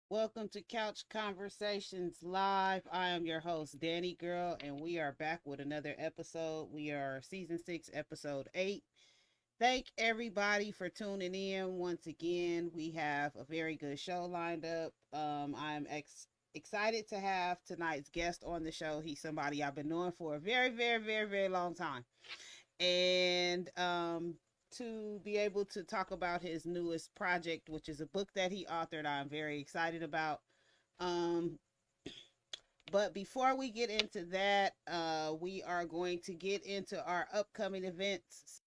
Welcome to Couch Conversations Live. I am your host, Danni Gyrl, and we are back with another episode. We are season 6, episode 8. Thank everybody for tuning in once again. We have a very good show lined up. I'm excited to have tonight's guest on the show. He's somebody I've been knowing for a very, very, very, very long time. And to be able to talk about his newest project, which is a book that he authored, I'm very excited about. Um, but before we get into that, we are going to get into our upcoming events.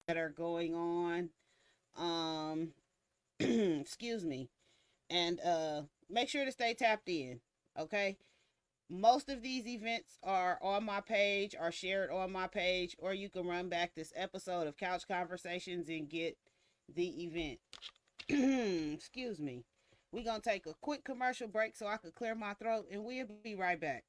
That are going on. Um, excuse me. And make sure to stay tapped in. Okay. Most of these events are on my page, are shared on my page, or you can run back this episode of Couch Conversations and get the event. Excuse me. We're going to take a quick commercial break so I can clear my throat, and we'll be right back.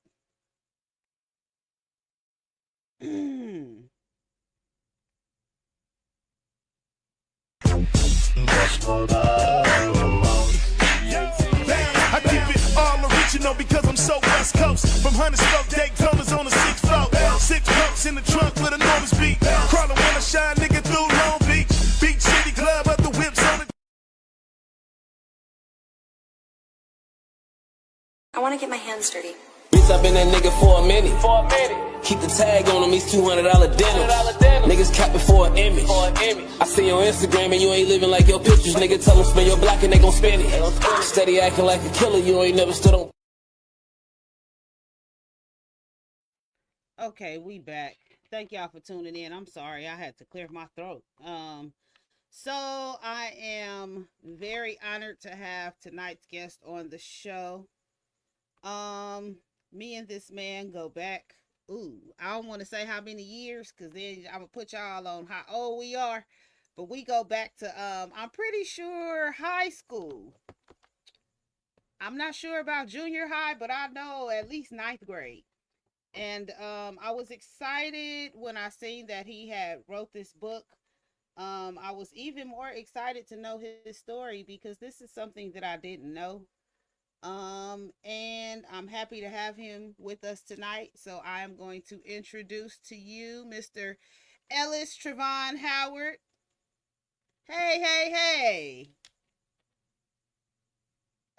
I keep it all original because I'm so West Coast. From Huntersville, Daytona's on the 6th floor. 6 in the trunk with enormous beat. Crawling when I shine, nigga, through Long Beach. Beach City Club, up the whips on the. I want to get my hands dirty. Bitch, I been that nigga for a minute. Keep the tag on him, these $200 denim. Niggas capping for an image. I see your Instagram and you ain't living like your pictures. Nigga, tell them spend your block and they gon' spend it. Steady acting like a killer, you ain't never stood on. Okay, we back. Thank y'all for tuning in. I'm sorry, I had to clear my throat. So I am very honored to have tonight's guest on the show. Um, Me and this man go back. Ooh, I don't want to say how many years, cause then I'm gonna put y'all on how old we are. But we go back to I'm pretty sure high school. I'm not sure about junior high, but I know at least ninth grade. And I was excited when I seen that he had wrote this book. I was even more excited to know his story because this is something that I didn't know. And I'm happy to have him with us tonight. So I am going to introduce to you Mr. ELLIS TREVON Howard. Hey, hey, hey.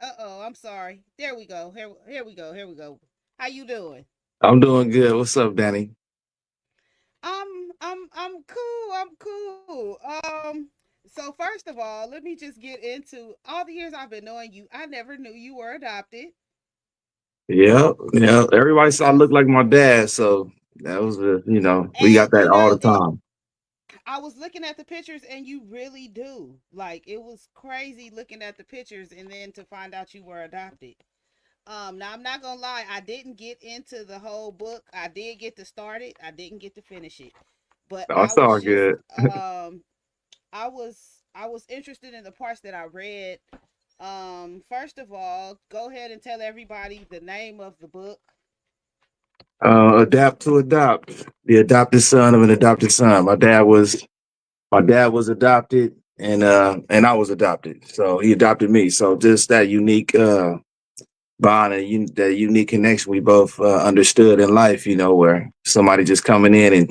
Uh-oh, I'm sorry. There we go. Here we go. Here we go. How you doing? I'm doing good. What's up, Danny? I'm cool. I'm cool. So first of all, let me just get into all the years I've been knowing you. I never knew you were adopted. Yeah, yeah. Everybody said I That's look like my dad, so that was we and got that all the time. I was looking at the pictures and you really do. Like it was crazy looking at the pictures and then to find out you were adopted. Now I'm not gonna lie, I didn't get into the whole book. I did get to start it. I didn't get to finish it. But Oh, it's all good. I was interested in the parts that I read. First of all, go ahead and tell everybody the name of the book. Adapt to adopt. The adopted son of an adopted son. My dad was adopted, and I was adopted. So he adopted me. So just that unique bond and that unique connection we both understood in life. Where somebody just coming in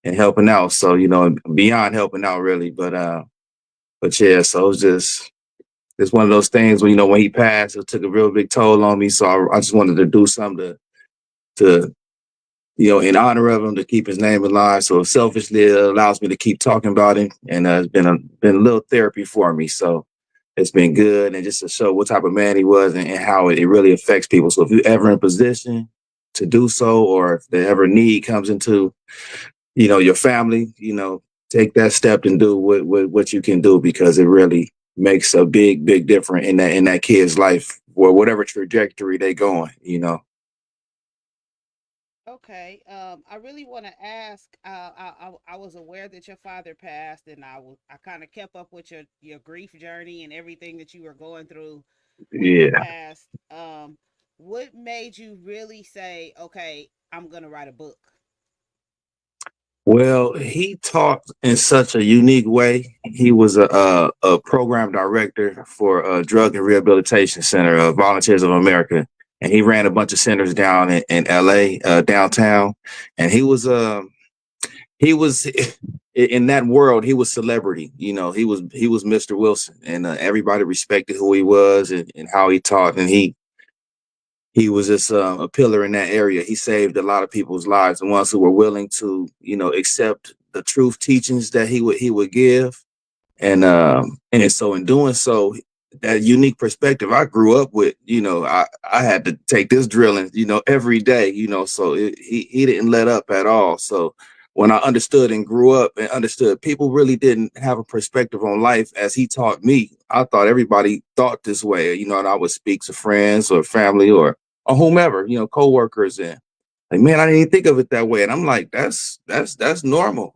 and helping out. So beyond helping out, really. But yeah. So it was just. It's one of those things when when he passed, it took a real big toll on me. So I just wanted to do something to in honor of him, to keep his name alive. So selfishly, it allows me to keep talking about him, and it's been a little therapy for me. So it's been good, and just to show what type of man he was, and how it really affects people. So if you're ever in position to do so, or if the ever need comes into your family, take that step and do what you can do, because it really makes a big difference in that kid's life, or whatever trajectory they going. Okay. I really want to ask. I was aware that your father passed, and I kind of kept up with your grief journey and everything that you were going through when he Yeah. passed. What made you really say, "Okay, I'm gonna write a book"? Well, he taught in such a unique way. He was a program director for a drug and rehabilitation center, Volunteers of America, and he ran a bunch of centers down in LA, downtown. And he was in that world. He was celebrity. He was Mr. Wilson, and everybody respected who he was, and how he taught. And he was just a pillar in that area. He saved a lot of people's lives, the ones who were willing to accept the truth teachings that he would give. And so in doing so, that unique perspective I grew up with, I had to take this drilling, every day, so he didn't let up at all. So when I understood and grew up and understood people really didn't have a perspective on life as he taught me, I thought everybody thought this way, and I would speak to friends or family, or whomever, coworkers, and like, man, I didn't even think of it that way. And I'm like, that's normal,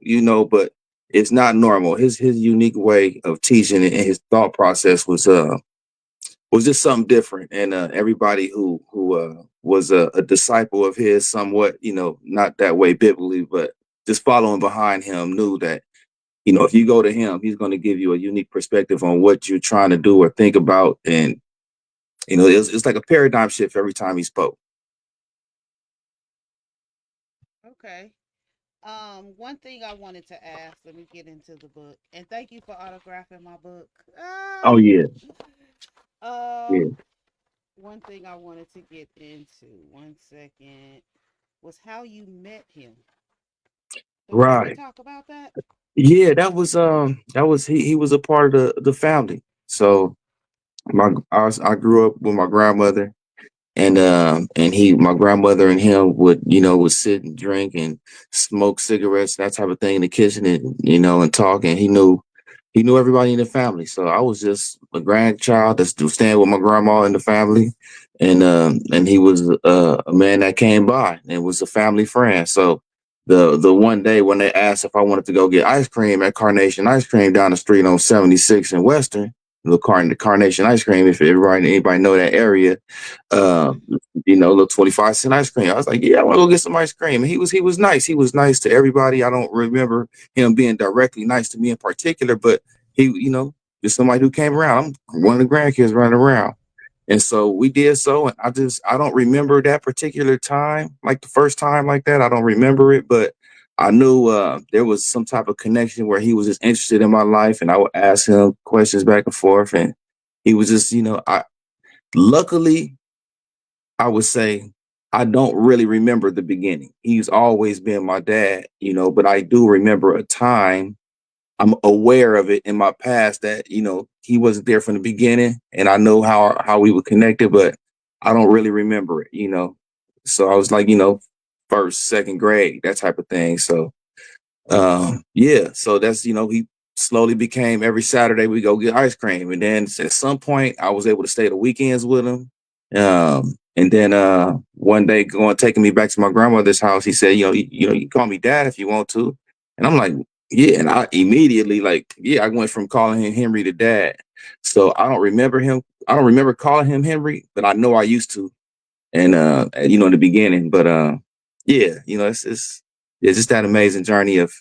but it's not normal. His unique way of teaching and his thought process was just something different. And everybody who was a disciple of his, somewhat, not that way biblically, but just following behind him, knew that if you go to him, he's going to give you a unique perspective on what you're trying to do or think about. And it's like a paradigm shift every time he spoke. Okay. One thing I wanted to ask. Let me get into the book, and thank you for autographing my book. Oh yeah, yeah, Um, One thing I wanted to get into. One second was how you met him. Can we right. talk about that? Yeah, that was he was a part of the family. So I grew up with my grandmother, and my grandmother and him would sit and drink and smoke cigarettes, that type of thing, in the kitchen, and talk. And he knew everybody in the family. So I was just a grandchild that's staying with my grandma in the family, and he was a man that came by and was a family friend. So the one day when they asked if I wanted to go get ice cream at Carnation Ice Cream down the street on 76 in Western, the Carnation Ice Cream, if anybody know that area, uh, Mm-hmm. little 25-cent ice cream. I was like, yeah, I want to go get some ice cream. And he was nice. He was nice to everybody. I don't remember him being directly nice to me in particular, but he, just somebody who came around. I'm one of the grandkids running around. And so we did so. And I don't remember that particular time, like the first time like that. I don't remember it, but I knew there was some type of connection where he was just interested in my life and I would ask him questions back and forth. And he was just, luckily, I would say I don't really remember the beginning. He's always been my dad, but I do remember a time. I'm aware of it in my past that, he wasn't there from the beginning and I know how we were connected, but I don't really remember it. So I was like, first, second grade, that type of thing. So yeah, so that's, he slowly became every Saturday we go get ice cream. And then at some point I was able to stay the weekends with him. And then one day taking me back to my grandmother's house, he said, you can call me dad if you want to. And I'm like, yeah. And I immediately I went from calling him Henry to dad. So I don't remember him. I don't remember calling him Henry, but I know I used to. And in the beginning, but yeah, it's just that amazing journey of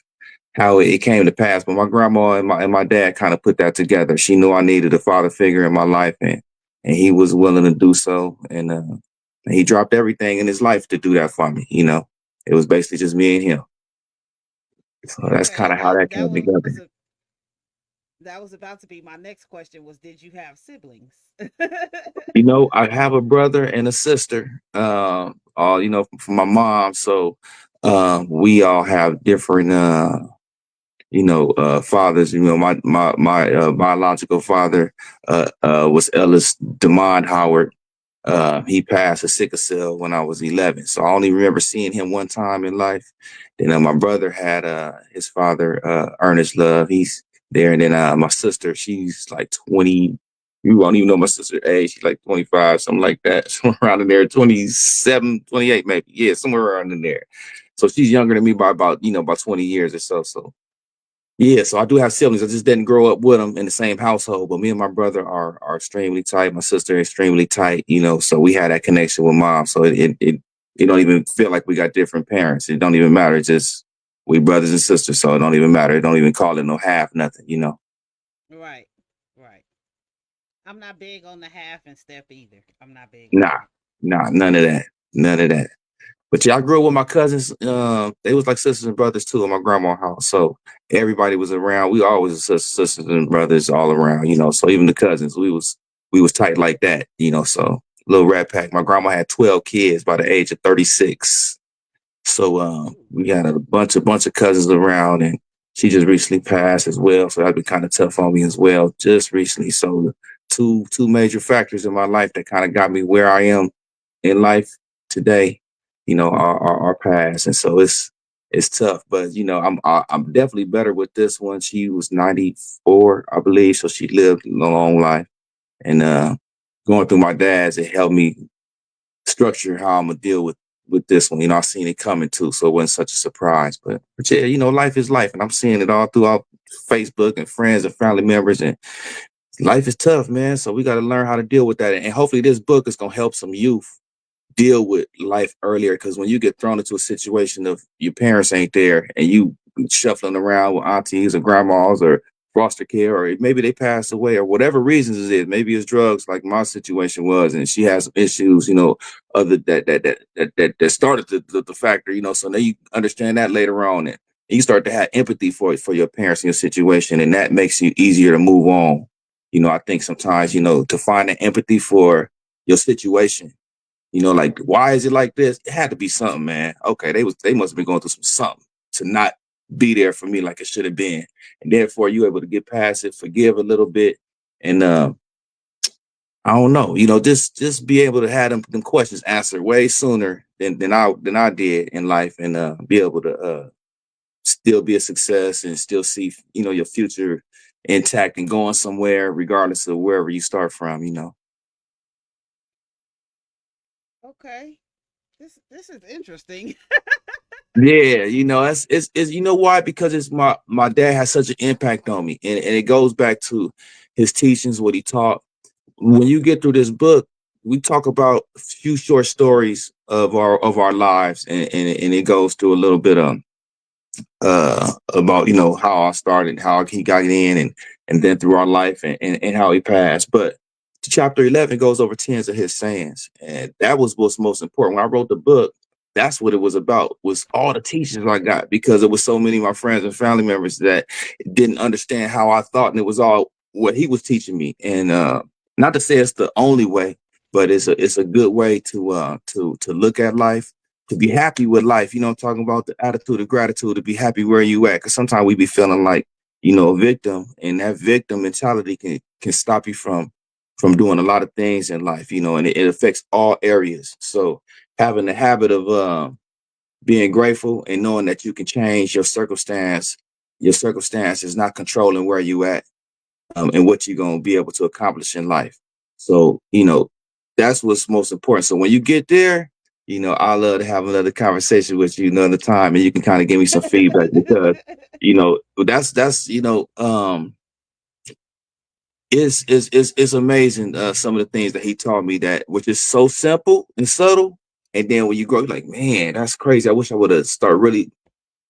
how it came to pass. But my grandma and my dad kind of put that together. She knew I needed a father figure in my life, and he was willing to do so. And he dropped everything in his life to do that for me. It was basically just me and him. So that's Okay, kind of how that that came was together. that was about to be my next question. Was did you have siblings? I have a brother and a sister. All from my mom. So we all have different fathers. My biological father was Ellis Demond Howard. He passed of sickle cell when I was 11. So I only remember seeing him one time in life. Then my brother had his father, Ernest Love. He's there. And then my sister, she's like 20. You won't even know my sister's age. She's like 25, something like that. Somewhere around in there, 27, 28 maybe. Yeah, somewhere around in there. So she's younger than me by about 20 years or so. So yeah, so I do have siblings. I just didn't grow up with them in the same household, but me and my brother are extremely tight. My sister is extremely tight, so we had that connection with mom. So it don't even feel like we got different parents. It don't even matter. It's just we brothers and sisters, so it don't even matter. It don't even call it no half nothing. Right, right. I'm not big on the half and step either. I'm not big on Nah, it. nah, none of that. None of that. But yeah, I grew up with my cousins. They was like sisters and brothers too in my grandma's house. So everybody was around. We always were sisters and brothers all around. So even the cousins, we was tight like that. So little rat pack. My grandma had 12 kids by the age of 36. So Ooh. we had a bunch of cousins around, and she just recently passed as well. So that's been kind of tough on me as well, just recently. So two major factors in my life that kind of got me where I am in life today, our past. And so it's tough, but I'm definitely better with this one. She was 94, I believe. So she lived a long life. And going through my dad's, it helped me structure how I'm gonna deal with this one. I seen it coming too. So it wasn't such a surprise. But yeah, life is life. And I'm seeing it all throughout Facebook and friends and family members. And life is tough, man. So we got to learn how to deal with that. And hopefully this book is gonna help some youth deal with life earlier, because when you get thrown into a situation of your parents ain't there and you shuffling around with aunties or grandmas or foster care, or maybe they passed away or whatever reasons it is, maybe it's drugs like my situation was, and she has some issues, other that started the factor, so now you understand that later on, and you start to have empathy for your parents and your situation, and that makes you easier to move on. I think sometimes, to find that empathy for your situation, like, why is it like this? It had to be something, man. Okay, they must have been going through something to not be there for me like it should have been. And therefore you able to get past it, forgive a little bit. And I don't know, just be able to have them questions answered way sooner than I did in life, and be able to still be a success and still see, your future intact and going somewhere, regardless of wherever you start from. Okay. This is interesting. Yeah, it's you know why? Because it's my dad has such an impact on me, and it goes back to his teachings, what he taught. When you get through this book, we talk about a few short stories of our lives, and it goes through a little bit about how I started, how he got in, and then through our life, and how he passed. But chapter 11 goes over tens of his sayings, and that was what's most important. When I wrote the book, that's what it was about, was all the teachings I got, because it was so many of my friends and family members that didn't understand how I thought, and it was all what he was teaching me. And not to say it's the only way, but it's a good way to look at life, to be happy with life. I'm talking about the attitude of gratitude, to be happy where you at. Cause sometimes we be feeling like, a victim, and that victim mentality can stop you from doing a lot of things in life, and it affects all areas. So having the habit of being grateful and knowing that you can change your circumstance is not controlling where you at, and what you're going to be able to accomplish in life. So, that's what's most important. So when you get there, I love to have another conversation with you another time, and you can kind of give me some feedback, because, that's, it's amazing, some of the things that he taught me, that which is so simple and subtle. And then when you grow, you're like, man, that's crazy. I wish I would have started really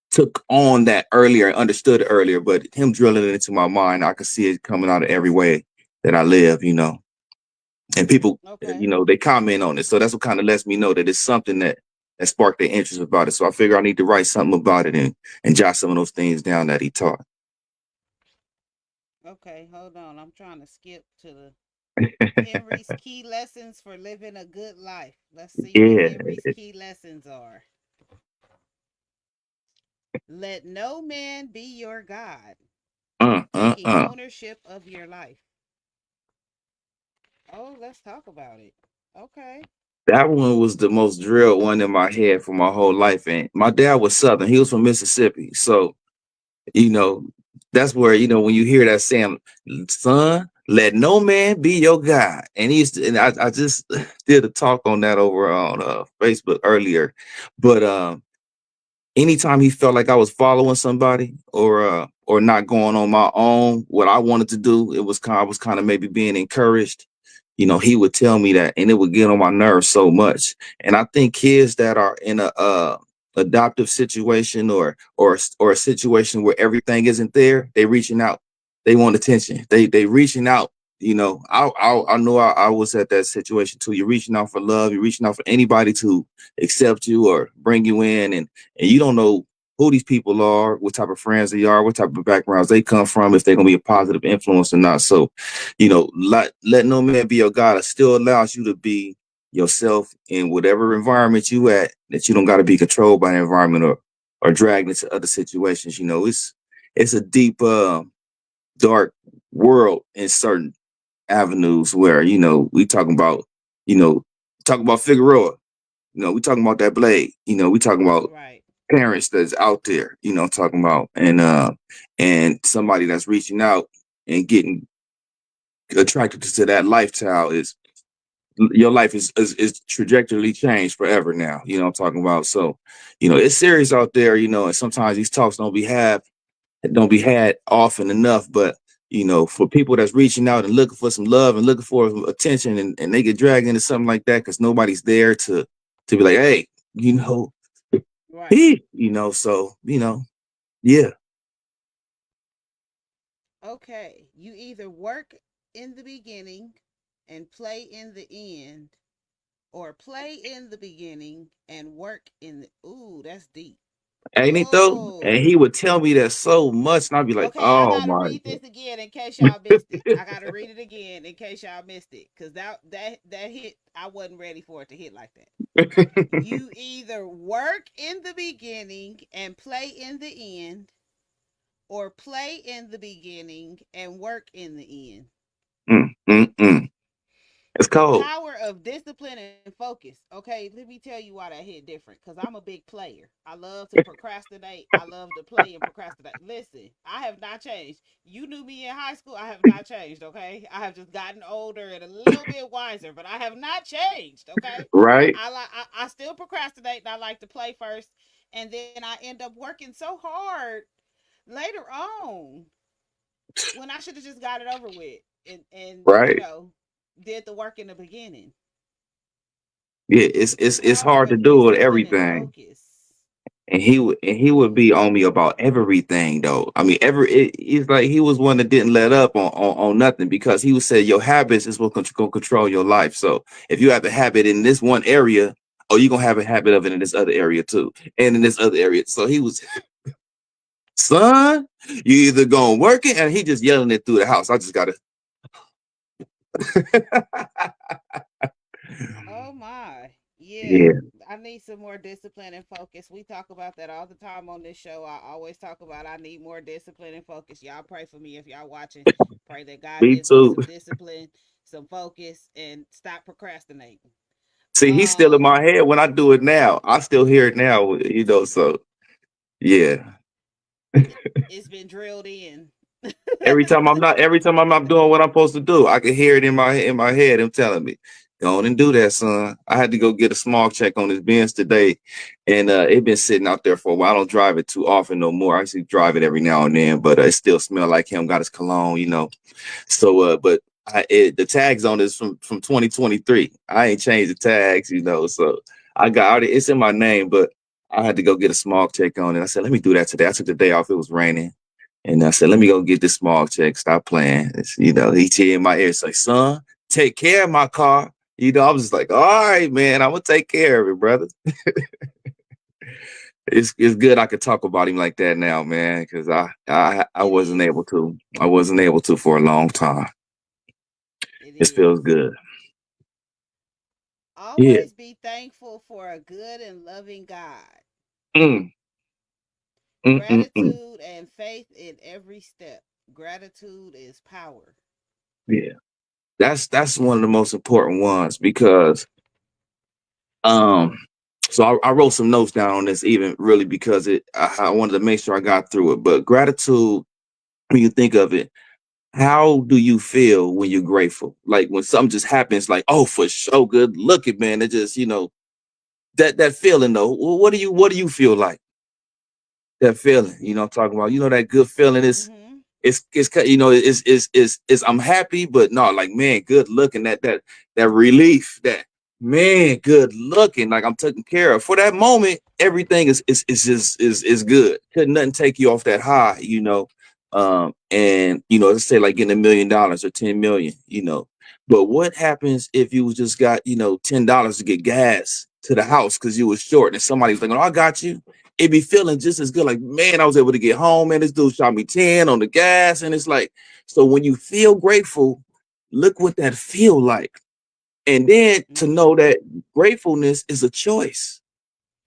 took on that earlier and understood it earlier. But him drilling it into my mind, I could see it coming out of every way that I live. And people, Okay. they comment on it. So that's what kind of lets me know that it's something that sparked their interest about it. So I figure I need to write something about it, and jot some of those things down that he taught. Okay, hold on. I'm trying to skip to the Henry's key lessons for living a good life. Let's see what Yeah. Henry's key lessons are. Let no man be your God. Uh, uh, Taking uh. ownership of your life. Oh, let's talk about it. Okay. That one was the most drilled one in my head for my whole life. And my dad was Southern. He was from Mississippi. So, you know, that's where, when you hear that saying, son, let no man be your God. And I just did a talk on that over on Facebook earlier. But anytime he felt like I was following somebody, or not going on my own, what I wanted to do, I was kind of maybe being encouraged. He would tell me that, and it would get on my nerves so much. And I think kids that are in a adoptive situation, or a situation where everything isn't there, they reaching out, they want attention, they reaching out. I know I was at that situation too. You're reaching out for love, you're reaching out for anybody to accept you or bring you in, and you don't know who these people are, what type of friends they are, what type of backgrounds they come from, if they're gonna be a positive influence or not. So, let no man be your God. It still allows you to be yourself in whatever environment you at, that you don't got to be controlled by the environment, or dragged into other situations. It's a deep, dark world in certain avenues where, we talking about, you know, talking about Figueroa, we talking about that blade, we talking about Right. parents that's out there, talking about, and somebody that's reaching out and getting attracted to that lifestyle, is your life is trajectory changed forever now. I'm talking about. So, it's serious out there, and sometimes these talks don't be had often enough. But for people that's reaching out and looking for some love and looking for attention, and they get dragged into something like that because nobody's there to be like, hey, you know, Right. he, so, yeah. Okay. You either work in the beginning and play in the end, or play in the beginning and work in the. Ooh, that's deep. Ain't it though? And Oh. he would tell me that so much, and I'd be like, Okay, I oh gotta my read this again in case y'all missed it. I gotta read it again in case y'all missed it, cause that hit. I wasn't ready for it to hit like that. You either work in the beginning and play in the end, or play in the beginning and work in the end. Mm, mm, mm. It's The cold. power of discipline and focus. Okay, let me tell you why that hit different. Because I'm a big player. I love to procrastinate. I love to play and procrastinate. Listen, I have not changed. You knew me in high school. I have not changed. Okay, I have just gotten older and a little bit wiser, but I have not changed. Okay, Right, I still procrastinate and I like to play first, and then I end up working so hard later on when I should have just got it over with and right. did the work in the beginning. Yeah, The it's power hard to of do with discipline and everything. focus. And he would be on me about everything though. I mean, it's like he was one that didn't let up on nothing because he would say your habits is what's gonna control your life. So if you have a habit in this one area, oh, you're gonna have a habit of it in this other area too, and in this other area. So he was, son, you either gonna work it, and he just yelling it through the house. I just gotta, Oh my. Yeah. yeah, I need some more discipline and focus. We talk about that all the time on this show. I always talk about I need more discipline and focus. Y'all pray for me if y'all watching. Pray that God me gives me too. some discipline, some focus, and stop procrastinating. See, he's still in my Um, head when I do it now. I still hear it now, you know. So yeah. it's been drilled in. Every time I'm not doing what I'm supposed to do, I can hear it in my head. Him telling me, "Go on and do that, son." I had to go get a small check on his Benz today, and it been sitting out there for a while. I don't drive it too often no more. I actually drive it every now and then, but it still smell like him. Got his cologne, you know. So, but the tags on this from 2023. I ain't changed the tags, you know. So I got it's in my name, but I had to go get a small check on it. I said, let me do that today. I took the day off. It was raining. And I said, let me go get this small check. Stop playing. You know, he's here in my ear. It's like, son, take care of my car. You know, I was just like, all right, man, I'm gonna take care of it, brother. It's good I could talk about him like that now, man, because I It wasn't is. able to. I wasn't able to for a long time. It It feels is. good. Yeah. Always be thankful for a good and loving God. Mm, mm. Gratitude and faith in every step. Gratitude is power. Yeah. That's one of the most important ones because um so I wrote some notes down on this even really because I wanted to make sure I got through it. But gratitude, when you think of it, how do you feel when you're grateful? Like when something just happens, like, oh, for sure, good looking, man. It just, that feeling though. What do you feel like? That feeling, I'm talking about, that good feeling is Mm-hmm. it's I'm happy, but no, like, man, good looking, that relief, that, man, good looking, like I'm taken care of. For that moment, everything is just is good. Couldn't nothing take you off that high, and let's say like getting $1 million or 10 million, but what happens if you just got, $10 to get gas to the house because you was short and somebody's like, oh, I got you. It be feeling just as good. Like, man, I was able to get home, man. This dude shot me 10 on the gas. And it's like, so when you feel grateful, look what that feel like. And then to Mm-hmm. know that gratefulness is a choice.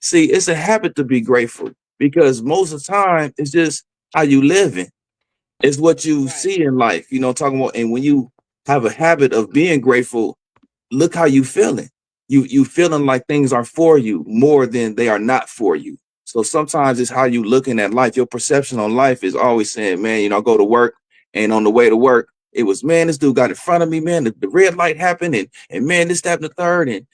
See, it's a habit to be grateful because most of the time it's just how you living. It's what you Right. see in life, talking about. And when you have a habit of being grateful, look how you feeling. You feeling like things are for you more than they are not for you. So sometimes it's how you looking at life. Your perception on life is always saying, man, I go to work, and on the way to work, it was, man, this dude got in front of me, man. The red light happened, and man, this, that, and the third. And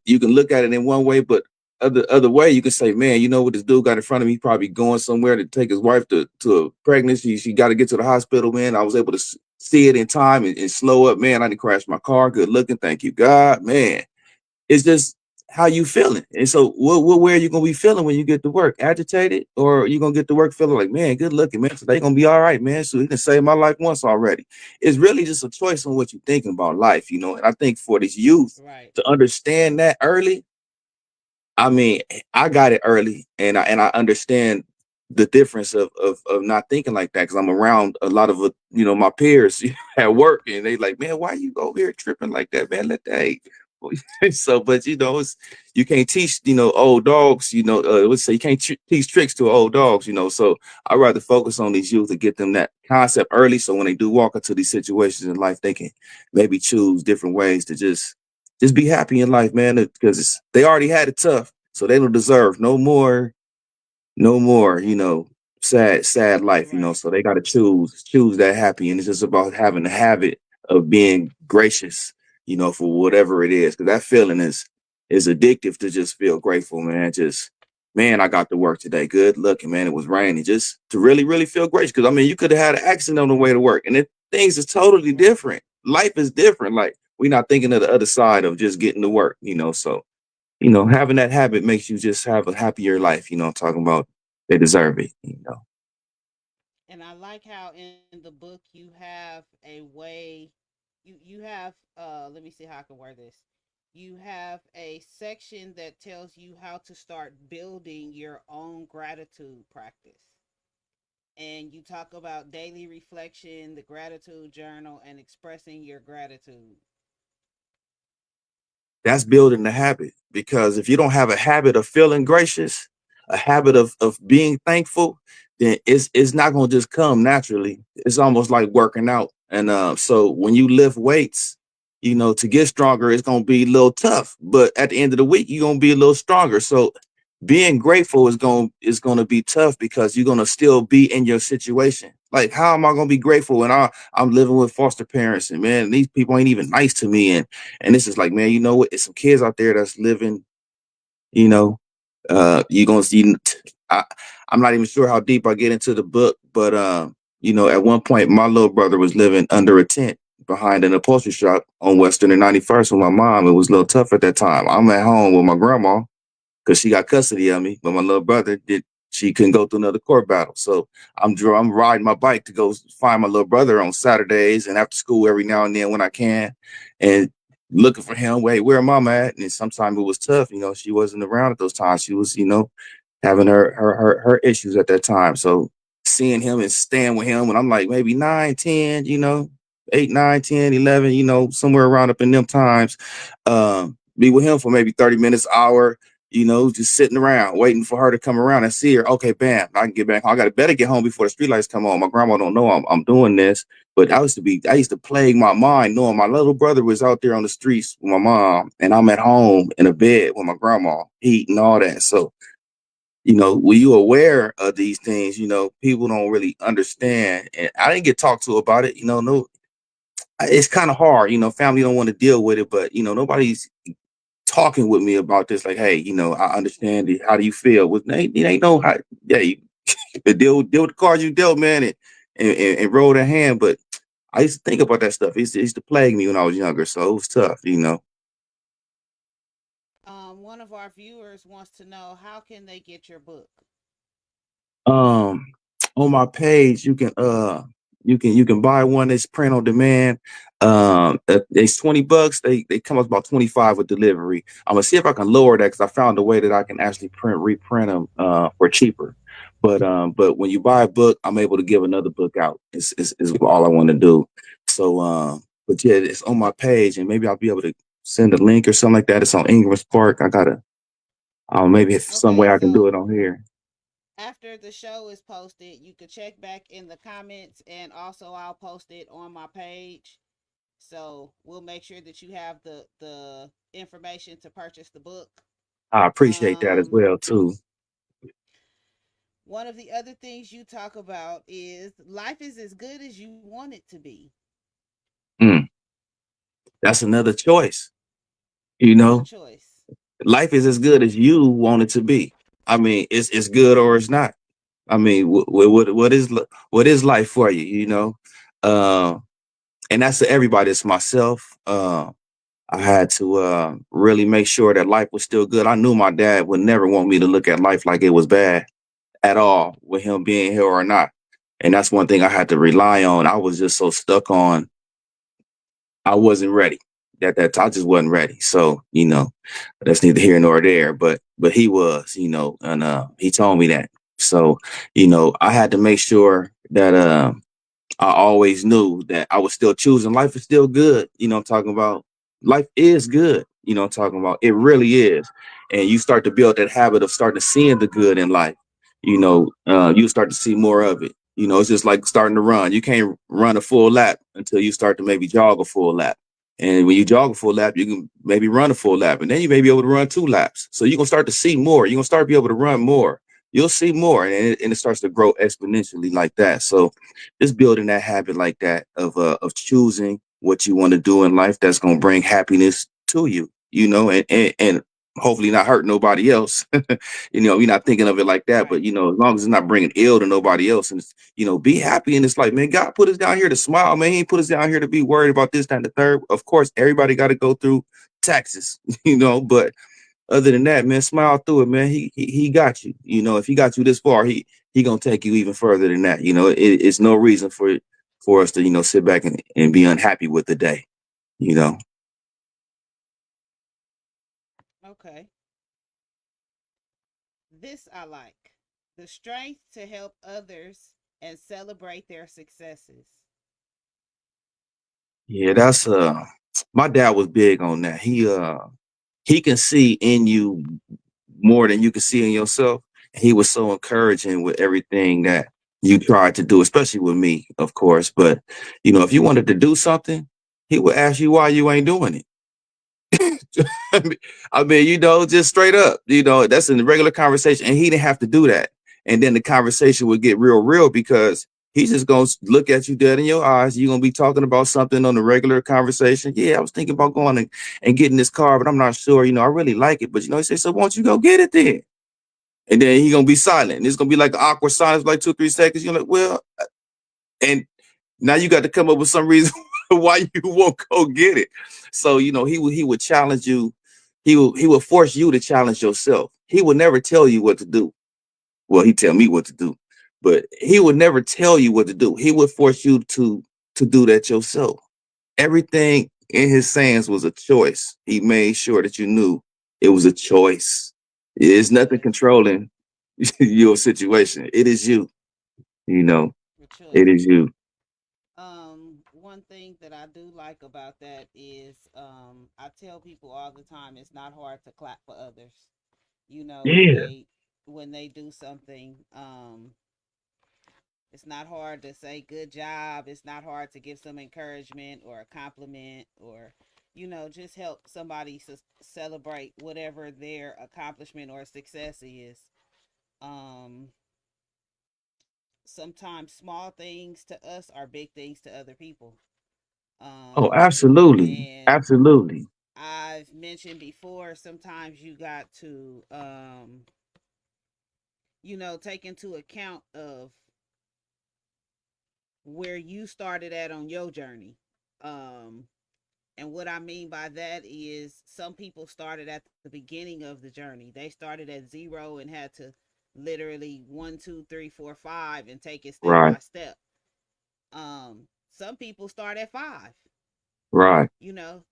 you can look at it in one way, but other way, you can say, man, you know what, this dude got in front of me, he probably going somewhere to take his wife to a pregnancy. She got to get to the hospital, man. I was able to see it in time and slow up, man. I didn't crash my car. Good looking, thank you, God, man. It's just how you feeling. And so what where are you gonna be feeling when you get to work? Agitated, or you gonna get to work feeling like, man, good looking, man, today gonna be all right, man. So you can save my life once already. It's really just a choice on what you're thinking about life, and I think for this youth Right. to understand that early, I mean, I got it early, and I understand the difference of not thinking like that because I'm around a lot of my peers at work, and they like, man, why you go here tripping like that, man? Let that. So, but you can't teach old dogs, let's say you can't teach tricks to old dogs, so I rather focus on these youth to get them concept early, so when they do walk into these situations in life, they can maybe choose different ways to just be happy in life, man. Because they already had it tough, so they don't deserve no more, sad life, Right. so they got to choose that happy. And it's just about having the habit of being gracious, for whatever it is, because that feeling is addictive. To just feel grateful, man. Just, man, I got to work today, good looking, man, it was raining, just to really feel gracious. Because I mean, you could have had an accident on the way to work, and things is totally Right. different. Life is different. Like, we're not thinking of the other side of just getting to work, so having that habit makes you just have a happier life. Talking about, they deserve it. And I like how in the book you have a way you have let me see how I can word this. You have a section that tells you how to start building your own gratitude practice. And you talk about daily reflection, the gratitude journal, and expressing your gratitude. That's building the habit. Because if you don't have a habit of feeling gracious, a habit of being thankful, then it's not gonna just come naturally. It's almost like working out. And so when you lift weights, to get stronger, it's gonna be a little tough. But at the end of the week, you're gonna be a little stronger. So being grateful is gonna be tough, because you're gonna still be in your situation. Like, how am I gonna be grateful when I'm living with foster parents, and man, these people ain't even nice to me, and this is like, man, you know what? It's some kids out there that's living, you know, you gonna see. I, I'm not even sure how deep I get into the book, but at one point, my little brother was living under a tent behind an upholstery shop on Western and 91st with my mom. It was a little tough at that time. I'm at home with my grandma because she got custody of me, but my little brother did. She couldn't go through another court battle, so I'm riding my bike to go find my little brother on Saturdays and after school every now and then when I can, and looking for him. Wait, where mama at? And sometimes it was tough. She wasn't around at those times. She was, having her issues at that time. So seeing him and staying with him when I'm like maybe 9, 10, 8, 9, 10, 11, somewhere around up in them times. Be with him for maybe 30 minutes, hour, just sitting around waiting for her to come around and see her. Okay, bam, I can get back home. I got to better get home before the streetlights come on. My grandma don't know I'm doing this, but I used to plague my mind knowing my little brother was out there on the streets with my mom, and I'm at home in a bed with my grandma, eating all that. So when you aware of these things, people don't really understand. And I didn't get talked to about it. No, it's kind of hard. Family don't want to deal with it, but nobody's talking with me about this. Like, hey, I understand it. How do you feel? Well, it ain't no how. Yeah, you deal with the cards you dealt, man, and roll the hand. But I used to think about that stuff. It used to plague me when I was younger, so it was tough. One of our viewers wants to know how can they get your book. Um, on my page, you can buy one that's print on demand. It's $20. They come up about 25 with delivery. I'm gonna see if I can lower that because I found a way that I can actually reprint them for cheaper. But when you buy a book, I'm able to give another book out. Is all I want to do. So but yeah, it's on my page, and maybe I'll be able to send a link or something like that. It's on Ingram Spark. I gotta maybe if some way Okay, I can do so it on here. after the show is posted, you could check back in the comments, and also I'll post it on my page. So we'll make sure that you have the information to purchase the book. I appreciate that as Um, well too. One of the other things you talk about is life is as good as you want it to be. Mm, that's another choice. Another choice. Life is as good as you want it to be. I mean, it's good or it's not. I mean, what is life for you? Uh, and that's to everybody. It's myself. I had to really make sure that life was still good. I knew my dad would never want me to look at life like it was bad at all, with him being here or not. And that's one thing I had to rely on. I was just so stuck on I wasn't ready at that time. I just wasn't ready. So, that's neither here nor there. But he was, and he told me that. So, I had to make sure that I always knew that I was still choosing. Life is still good. I'm talking about life is good. I'm talking about it really is. And you start to build that habit of starting to seeing the good in life. You start to see more of it. You know, it's just like starting to run. You can't run a full lap until you start to maybe jog a full lap. And when you jog a full lap, you can maybe run a full lap, and then you may be able to run 2 laps. So you're gonna start to see more. You're gonna start to be able to run more. You'll see more, and it starts to grow exponentially like that. So just building that habit like that of choosing what you want to do in life that's gonna bring happiness to you, you know, and hopefully not hurt nobody else. You know, you're not thinking of it like that, Right. but you know, as long as it's not bringing ill to nobody else, and it's, you know, be happy. And it's like, man, God put us down here to smile, man. He ain't put us down here to be worried about this, that, and the third. Of course, everybody got to go through taxes, you know, but other than that, man, smile through it, man. He got you. You know, if he got you this far, he gonna take you even further than that. You know, it's no reason for us to, you know, sit back and be unhappy with the day. You know. Okay. This I like. The strength to help others and celebrate their successes. Yeah, that's my dad was big on that. He can see in you more than you can see in yourself. He was so encouraging with everything that you tried to do, especially with me, of course. But you know, if you wanted to do something, he would ask you why you ain't doing it. I mean, you know, just straight up, you know, that's in the regular conversation. And he didn't have to do that. And then the conversation would get real because he's just going to look at you dead in your eyes. You're going to be talking about something on the regular conversation. Yeah, I was thinking about going and getting this car, but I'm not sure. You know, I really like it. But, you know, he said, so won't you go get it then? And then he going to be silent. And it's going to be like an awkward silence, like 2 or 3 seconds. You're like, well, and now you got to come up with some reason why you won't go get it. So, you know, he would challenge you. He would force you to challenge yourself. He would never tell you what to do. Well, he tell me what to do, but he would never tell you what to do. He would force you to do that yourself. Everything in his sayings was a choice. He made sure that you knew it was a choice. It's nothing Yeah, controlling your situation. It is you. You know, the it choice. is you. One thing that I do like about that is I tell people all the time it's not hard to clap for others. You know, Yeah. when they do something, it's not hard to say good job. It's not hard to give some encouragement or a compliment or just help somebody celebrate whatever their accomplishment or success is. Um Sometimes small things to us are big things to other people. Oh, Um, absolutely. and Absolutely. I've mentioned before, sometimes you got to, take into account of where you started at on your journey. Um, and what I mean by that is some people started at the beginning of the journey. They started at zero and had to literally one, two, three, four, five and take it step Right. by step. Some people start at five. Right.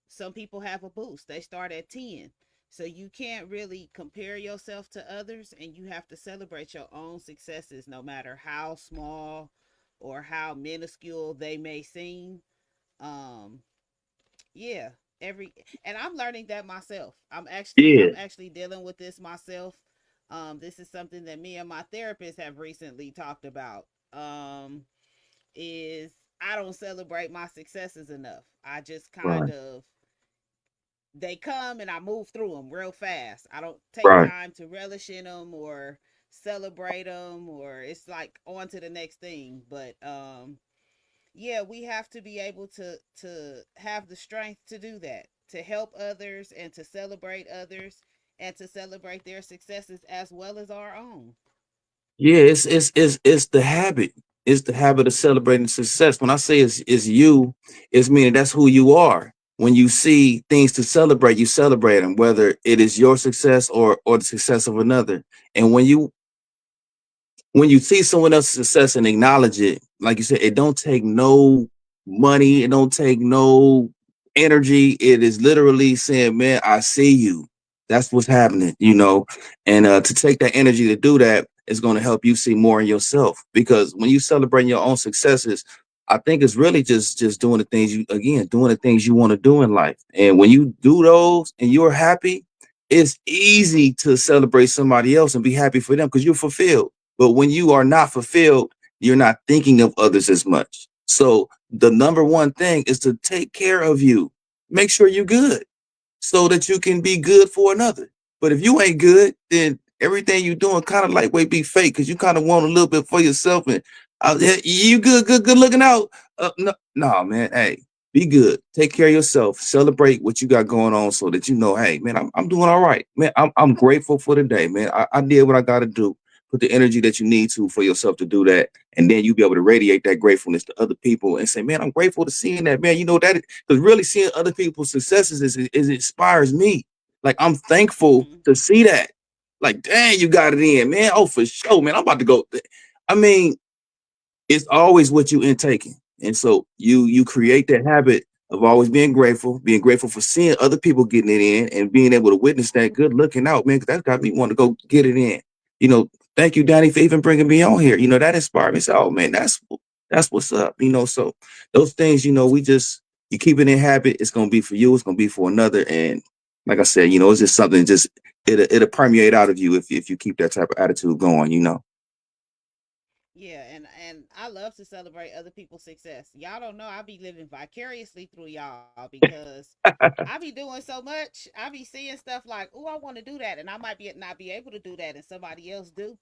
Some people have a boost. They start at 10. So you can't really compare yourself to others, and you have to celebrate your own successes no matter how small or how minuscule they may seem. Um yeah, every and I'm learning that myself. Yeah. I'm actually dealing with this myself. This is something that me and my therapist have recently talked about. Is I don't celebrate my successes enough. I just kind Right. of they come and I move through them real fast. I don't take Right. time to relish in them or celebrate them, or it's like on to the next thing. But yeah, we have to be able to have the strength to do that, to help others and to celebrate others and to celebrate their successes as well as our own. Yeah, it's the habit. It's the habit of celebrating success. When I say it's you, it's meaning that's who you are. When you see things to celebrate, you celebrate them, whether it is your success or the success of another. And when you see someone else's success and acknowledge it, like you said, it don't take no money, it don't take no energy. It is literally saying, man, I see you. That's what's happening, you know. And to take that energy to do that is going to help you see more in yourself. Because when you celebrate your own successes, I think it's really just doing the things doing the things you want to do in life. And when you do those and you're happy, it's easy to celebrate somebody else and be happy for them because you're fulfilled. But when you are not fulfilled, You're not thinking of others as much. So the number one thing is to take care of you. Make sure you're good so that you can be good for another. But if you ain't good, then everything you're doing kind of lightweight be fake because you kind of want a little bit for yourself. And yeah, you good looking out. No, no, man. Hey, be good. Take care of yourself. Celebrate what you got going on so that you know, hey, man, I'm doing all right. Man, I'm grateful for the day, man. I did what I got to do. Put the energy that you need to for yourself to do that. And then you be able to radiate that gratefulness to other people and say, man, I'm grateful to seeing that, man. You know, that because really seeing other people's successes is inspires me. Like I'm thankful Mm-hmm. to see that. Like, dang, you got it in, man. Oh, for sure, man. I'm about to go. I mean, it's always what you intaking. And so you Right. create that habit of always being grateful for seeing other people getting it in and being able to witness that good looking out, man, because that's got me want to go get it in. You know, thank you, Danny, for even bringing me on here. You know, that inspired me. So, oh man, that's what's up. You know, so those things, you know, you keep it in habit, it's gonna be for you, it's gonna be for another. And like I said, you know, it's just something just it'll permeate out of you if you keep that type of attitude going, you know. Yeah, and I love to celebrate other people's success. Y'all don't know I be living vicariously through y'all because I be doing so much. I be seeing stuff like, "Oh, I want to do that," and I might be not be able to do that, and somebody else do,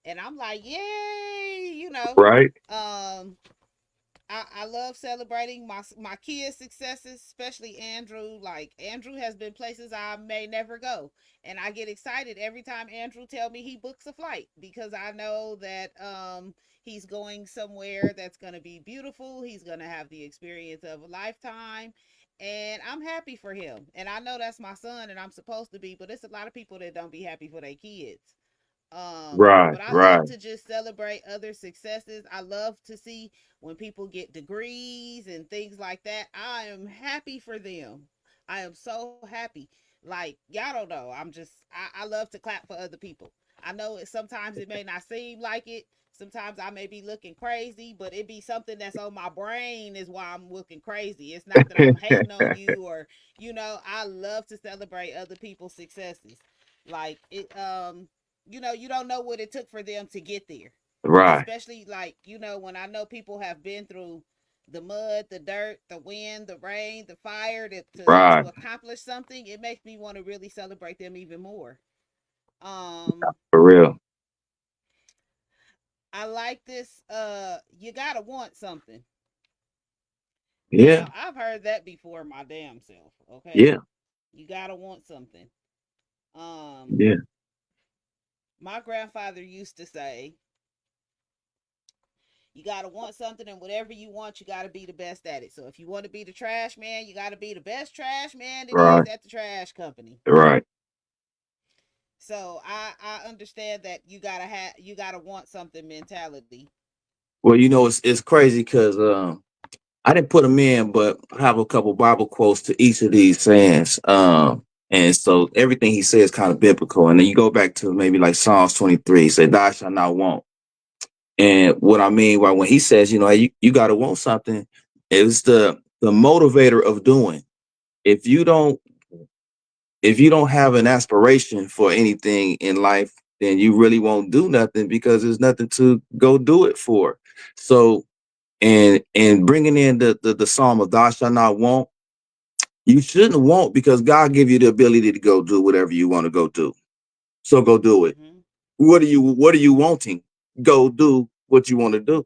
and I'm like, "Yay!" You know. Right, Um, I love celebrating my kids' successes, especially Andrew. Like Andrew has been places I may never go, and I get excited every time Andrew tell me he books a flight because I know that he's going somewhere that's gonna be beautiful. He's gonna have the experience of a lifetime, and I'm happy for him. And I know that's my son, and I'm supposed to be, but it's a lot of people that don't be happy for their kids. right, But I love right, to just celebrate other successes. I love to see when people get degrees and things like that. I am happy for them. I am so happy. Like y'all don't know. I love to clap for other people. I know sometimes it may not seem like it. Sometimes I may be looking crazy, but it be something that's on my brain is why I'm looking crazy. It's not that I'm hating on you or I love to celebrate other people's successes. Like it you don't know what it took for them to get there. right. Especially like, when I know people have been through the mud, the dirt, the wind, the rain, the fire to Right. accomplish something, it makes me want to really celebrate them even more. Um For real. I like this you gotta want something. Yeah. Now, I've heard that before my damn self, okay? Yeah. You gotta want something. Um Yeah. my grandfather used to say, you gotta want something, and whatever you want, you gotta be the best at it. So if you want to be the trash man, you gotta be the best trash man it is Right. at the trash company. Right. So I understand that you gotta want something mentality. Well, you know, it's crazy because I didn't put them in, but I have a couple Bible quotes to each of these sayings. And so everything he says is kind of biblical. And then you go back to maybe like Psalms 23, say, "Thou shalt not want." And what I mean by when he says, you know, hey, you got to want something, it's the motivator of doing. If you don't if you don't have an aspiration for anything in life, then you really won't do nothing because there's nothing to go do it for. So, and bringing in the psalm of thou shalt not want, you shouldn't want because God give you the ability to go do whatever you want to go do. So go do it. Mm-hmm. What are you wanting? Go do what you want to do.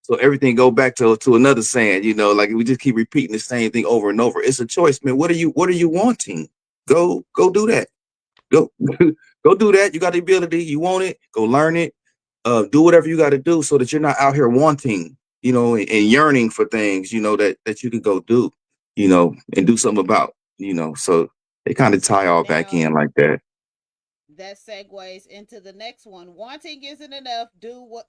So everything go back to another saying, you know, like we just keep repeating the same thing over and over. It's a choice, man. What are you wanting? Go do that. Go go do that. You got the ability. You want it. Go learn it. Do whatever you got to do so that you're not out here wanting, you know, and yearning for things, you know, that you can go do, you know, and do something about, you know. So they kind of tie all back in Now like that. that segues into the next one. Wanting isn't enough. Do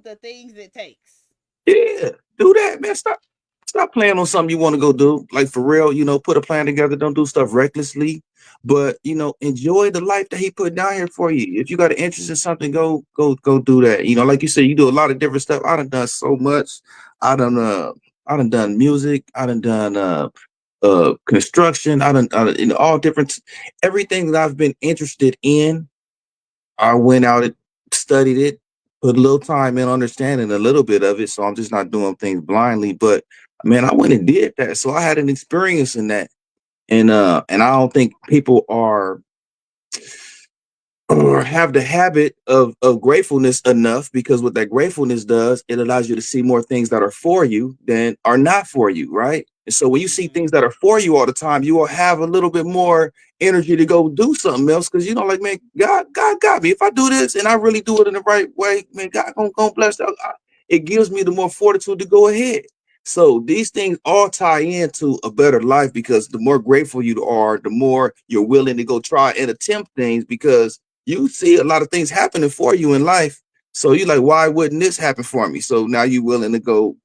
the things it takes. Yeah, do that, man. Stop playing on something you want to go do. Like for real, you know, put a plan together. Don't do stuff recklessly, but you know, enjoy the life that he put down here for you. If you got an interest in something, go do that. You know, like you said, you do a lot of different stuff. I done so much. I done uh I done music. I done construction. I done in all different everything that I've been interested in. I went out and studied it, put a little time in understanding a little bit of it. So I'm just not doing things blindly. But man, I went and did that. So I had an experience in that. And I don't think people are or have the habit of gratefulness enough, because what that gratefulness does, it allows you to see more things that are for you than are not for you, right? And so when you see Mm-hmm. things that are for you all the time, you will have a little bit more energy to go do something else, because you know, like, man, God got me. If I do this and I really do it in the right way, man, God gonna bless that. It gives me the more fortitude to go ahead. So these things all tie into a better life, because the more grateful you are, the more you're willing to go try and attempt things, because you see a lot of things happening for you in life. So you're like, why wouldn't this happen for me? So now you're willing to go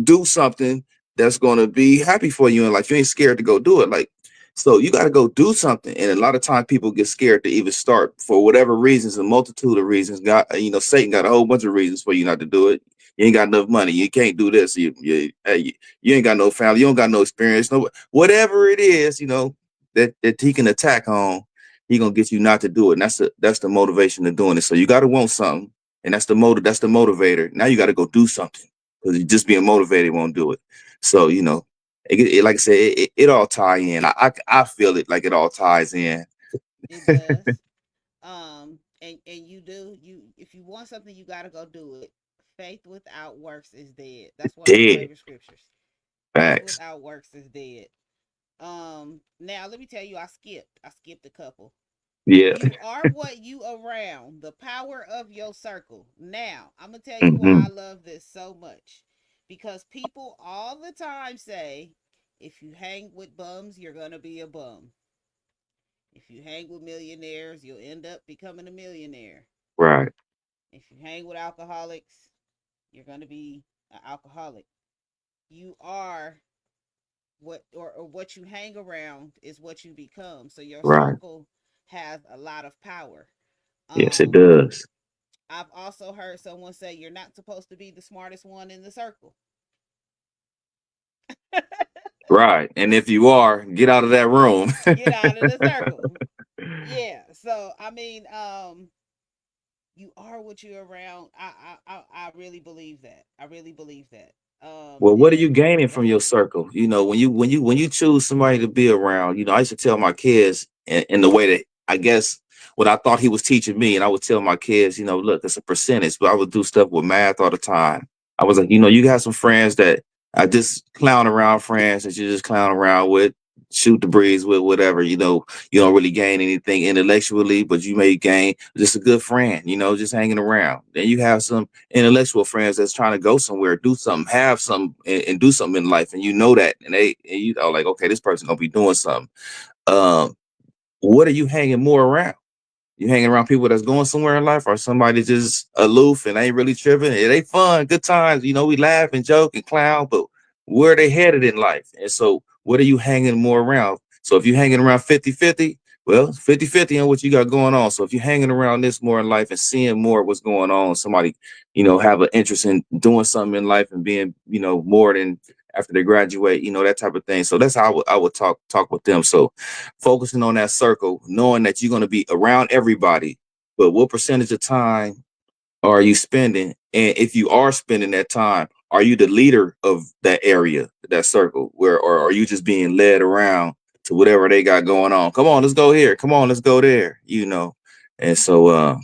do something that's going to be happy for you in life. You ain't scared to go do it. Like, so you got to go do something. And a lot of times people get scared to even start for whatever reasons, a multitude of reasons. God, Satan got a whole bunch of reasons for you not to do it. You ain't got enough money. You can't do this. You ain't got no family. You don't got no experience. No, whatever it is, that he can attack on, he gonna get you not to do it. And that's the motivation of doing it. So you gotta want something, and that's the motivator. Now you gotta go do something, because just being motivated won't do it. So like I said, it all tie in. I feel it like it all ties in. It does. And you do, you if you want something, you gotta go do it. Faith without works is dead. That's one of my Dead favorite scriptures. Faith facts. without works is dead. Now let me tell you, I skipped a couple. Yeah. You are what you around, the power of your circle. Now, I'm going to tell you why I Hmm. love this so much. Because people all the time say, if you hang with bums, you're going to be a bum. If you hang with millionaires, you'll end up becoming a millionaire. Right. If you hang with alcoholics, you're going to be an alcoholic. You are or what you hang around is what you become. So your Right. circle has a lot of power. Yes, it Um, does. I've also heard someone say you're not supposed to be the smartest one in the circle. Right. And if you are, get out of that room. Get out of the circle. Yeah. So I mean, you are what you're around. I really believe that. I really believe that. Well, what are you And gaining from that's your circle? When you choose somebody to be around, I used to tell my kids in the way that I guess what I thought he was teaching me, and I would tell my kids, look, it's a percentage, but I would do stuff with math all the time. I was like, you got some friends that I just clown around, friends that you just clown around with, shoot the breeze with, whatever. You don't really gain anything intellectually, but you may gain just a good friend, just hanging around. Then you have some intellectual friends that's trying to go somewhere, do something, have something, and do something in life, and that, and you are like, okay, this person gonna be doing something. Um, what are you hanging more around? You hanging around people that's going somewhere in life, or somebody just aloof and ain't really tripping? It ain't fun, good times. We laugh and joke and clown, but where they headed in life? And so, what are you hanging more around? So, if you're hanging around 50-50, well, 50-50 on what you got going on. So, if you're hanging around this more in life and seeing more of what's going on, somebody, have an interest in doing something in life and being, more than after they graduate, that type of thing. So that's how I would talk with them. So focusing on that circle, knowing that you're going to be around everybody, but what percentage of time are you spending? And if you are spending that time, are you the leader of that area, that circle, or are you just being led around to whatever they got going on? Come on, let's go here. Come on, let's go there. And so,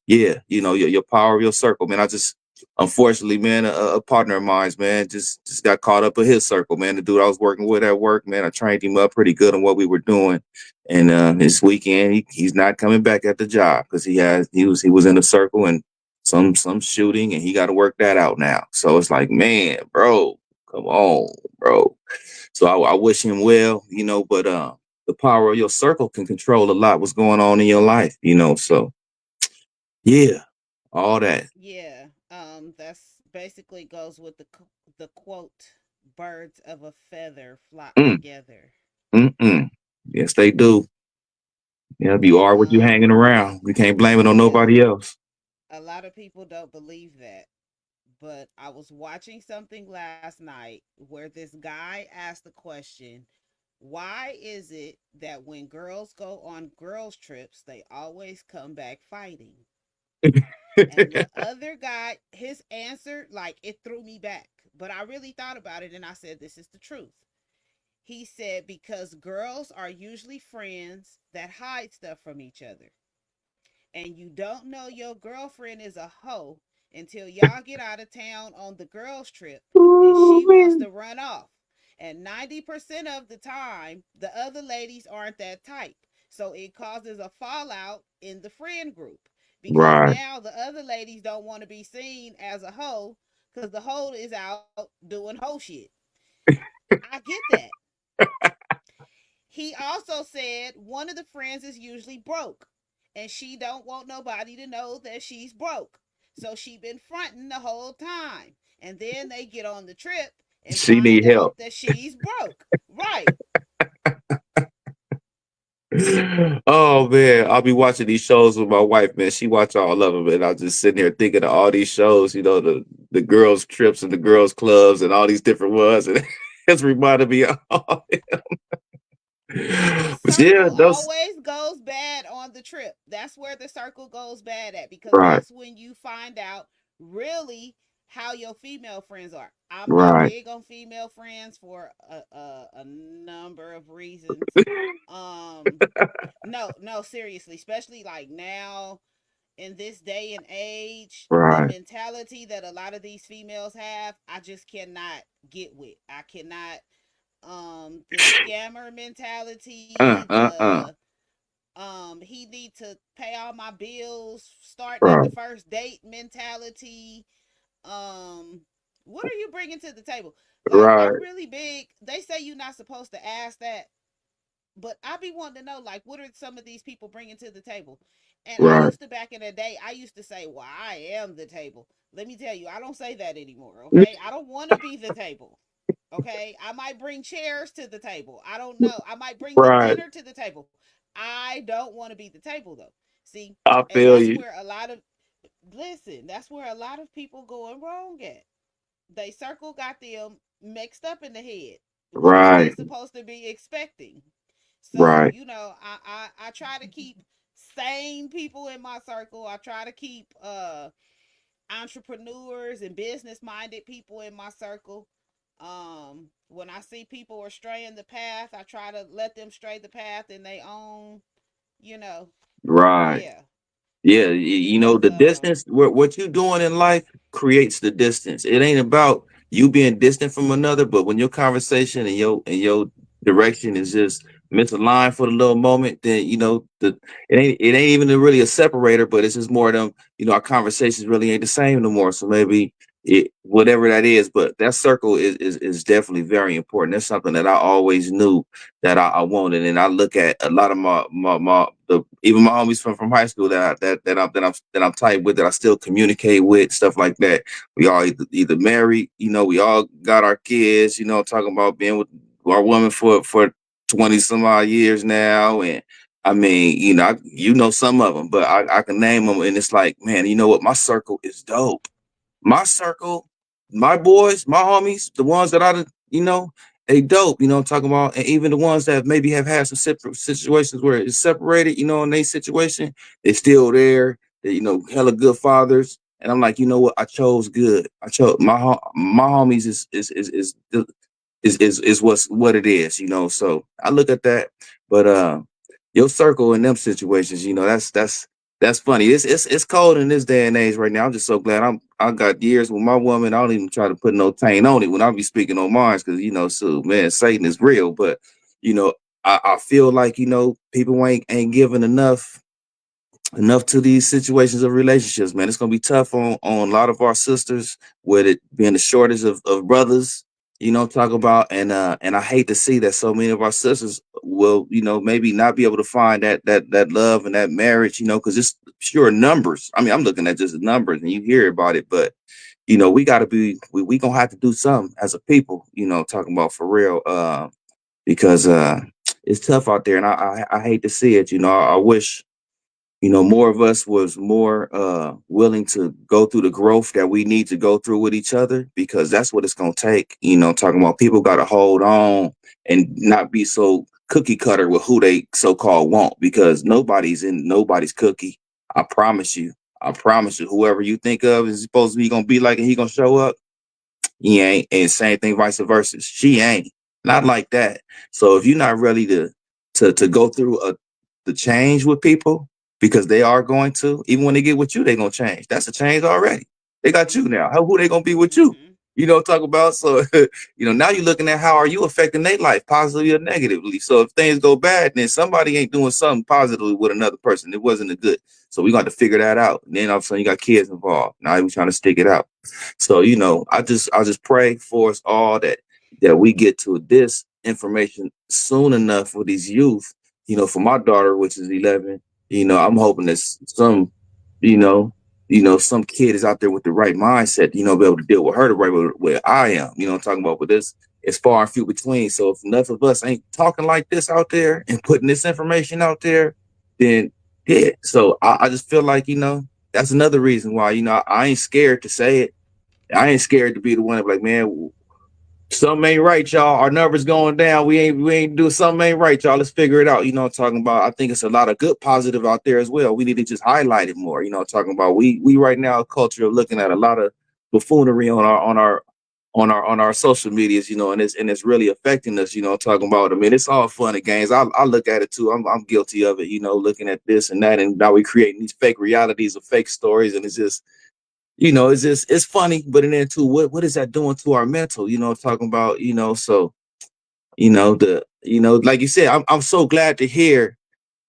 yeah, your power of your circle, man. I just, unfortunately, man, a partner of mine's, man, just got caught up in his circle, man. The dude I was working with at work, man, I trained him up pretty good on what we were doing, and this weekend he's not coming back at the job because he was in a circle and some shooting, and he got to work that out now. So it's like, man, bro, come on, bro. So I wish him well, but the power of your circle can control a lot what's going on in your life, so. Yeah, all that. yeah. That's basically goes with the quote, "Birds of a feather flock Mm, together." mm. Yes, they do. Yeah, you And are what you hanging around. We can't blame it on yeah, nobody else. a lot of people don't believe that. But I was watching something last night where this guy asked the question, why is it that when girls go on girls trips, they always come back fighting? And the other guy, his answer, like, it threw me back. But I really thought about it and I said, this is the truth. He said, because girls are usually friends that hide stuff from each other. And you don't know your girlfriend is a hoe until y'all get out of town on the girls' trip and Ooh, she wants man. to run off. And 90% of the time, the other ladies aren't that type. So it causes a fallout in the friend group because Right, now the other ladies don't want to be seen as a hoe because the hoe is out doing hoe shit. I get that. He also said one of the friends is usually broke and she don't want nobody to know that she's broke. So she been fronting the whole time. And then they get on the trip and she find need help. out that she's broke. Right. Oh man, I'll be watching these shows with my wife, man. She watch all of them, and I'm just sitting here thinking of all these shows, the girls' trips and the girls' clubs and all these different ones, and it's reminded me of all. The But yeah, circle those always goes bad on the trip. That's where the circle goes bad at because right, that's when you find out really how your female friends are. I'm not right, big on female friends for a number of reasons. Um, no, no, seriously, especially like now in this day and age, the right. mentality that a lot of these females have, I just cannot get with. I cannot the scammer mentality, Uh. he need to pay all my bills starting at the Right, first date mentality. Um what are you bringing to the table? Like I'm right, really big. They say you're not supposed to ask that, but I be wanting to know like what are some of these people bringing to the table? And I right. used to back in the day, I used to say, "Well, I am the table." Let me tell you, I don't say that anymore. Okay, I don't want to be the table. Okay, I might bring chairs to the table. I don't know. I might bring the Right. dinner to the table. I don't want to be the table though. See, I and feel that's you. where a lot of listen. That's where a lot of people going wrong at. They circle got them mixed up in the head. What are they Right, supposed to be expecting? So, right, you know, I try to keep sane people in my circle. I try to keep entrepreneurs and business minded people in my circle. When I see people are straying the path, I try to let them stray the path in their own, you know, right. yeah. Yeah, Cause the distance, what you doing in life creates the distance. It ain't about you being distant from another, but when your conversation and your direction is just misaligned for the little moment, then it ain't even really a separator, but it's just more of them. Our conversations really ain't the same no more. So maybe it whatever that is, but that circle is definitely very important. That's something that I always knew that I wanted. And I look at a lot of even my homies from high school that I'm tight with, that I still communicate with, stuff like that. We all either married, we all got our kids, talking about being with our woman for 20 some odd years now. And I mean, some of them, but I can name them, and it's like, man, you know what? My circle is dope. My circle, my boys, my homies, the ones that they dope, I'm talking about, and even the ones that maybe have had some separate situations where it's separated, in their situation, they still there. They, hella good fathers. And I'm like, you know what? I chose good. I chose my homies is what it is, So I look at that, but your circle in them situations, that's funny. It's cold in this day and age right now. I'm just so glad I got years with my woman. I don't even try to put no taint on it when I be speaking on mine, because so man, Satan is real. But you know, I feel like people ain't giving enough to these situations of relationships, man. It's gonna be tough on a lot of our sisters, with it being the shortage of brothers, talk about. And I hate to see that so many of our sisters will, maybe not be able to find that love and that marriage, because it's pure numbers. I mean, I'm looking at just the numbers and you hear about it, but we gonna have to do something as a people, talking about for real. Because it's tough out there, and I hate to see it. I wish more of us was more willing to go through the growth that we need to go through with each other, because that's what it's going to take. Talking about, people got to hold on and not be so cookie cutter with who they so-called want, because nobody's in nobody's cookie. I promise you. I promise you, whoever you think of is supposed to be gonna be like, and he gonna show up. He ain't. And same thing, vice versa. She ain't. Not like that. So if you're not ready to go through the change with people, because they are going to, even when they get with you, they're gonna change. That's a change already. They got you now. Who they gonna be with you? Mm-hmm. You know, talk about. So now you're looking at how are you affecting their life positively or negatively. So if things go bad, then somebody ain't doing something positively with another person. It wasn't a good. So we got to figure that out. And then all of a sudden you got kids involved. Now we're trying to stick it out. So I just pray for us all that we get to this information soon enough for these youth. For my daughter, which is 11. I'm hoping that you know, some kid is out there with the right mindset. Be able to deal with her the right way I am. I'm talking about, but this is far and few between. So if enough of us ain't talking like this out there and putting this information out there, then yeah. So I just feel like that's another reason why I ain't scared to say it. I ain't scared to be the one of like, man, something ain't right, y'all. Our numbers going down. We ain't doing something ain't right, y'all. Let's figure it out. I'm talking about. I think it's a lot of good positive out there as well. We need to just highlight it more. Talking about we right now a culture of looking at a lot of buffoonery on our social medias, and it's really affecting us. Talking about. I mean, it's all fun and games. I look at it too. I'm guilty of it. Looking at this and that, and now we creating these fake realities of fake stories, and it's just it's funny, but then too, what is that doing to our mental? Talking about, so like you said, I'm so glad to hear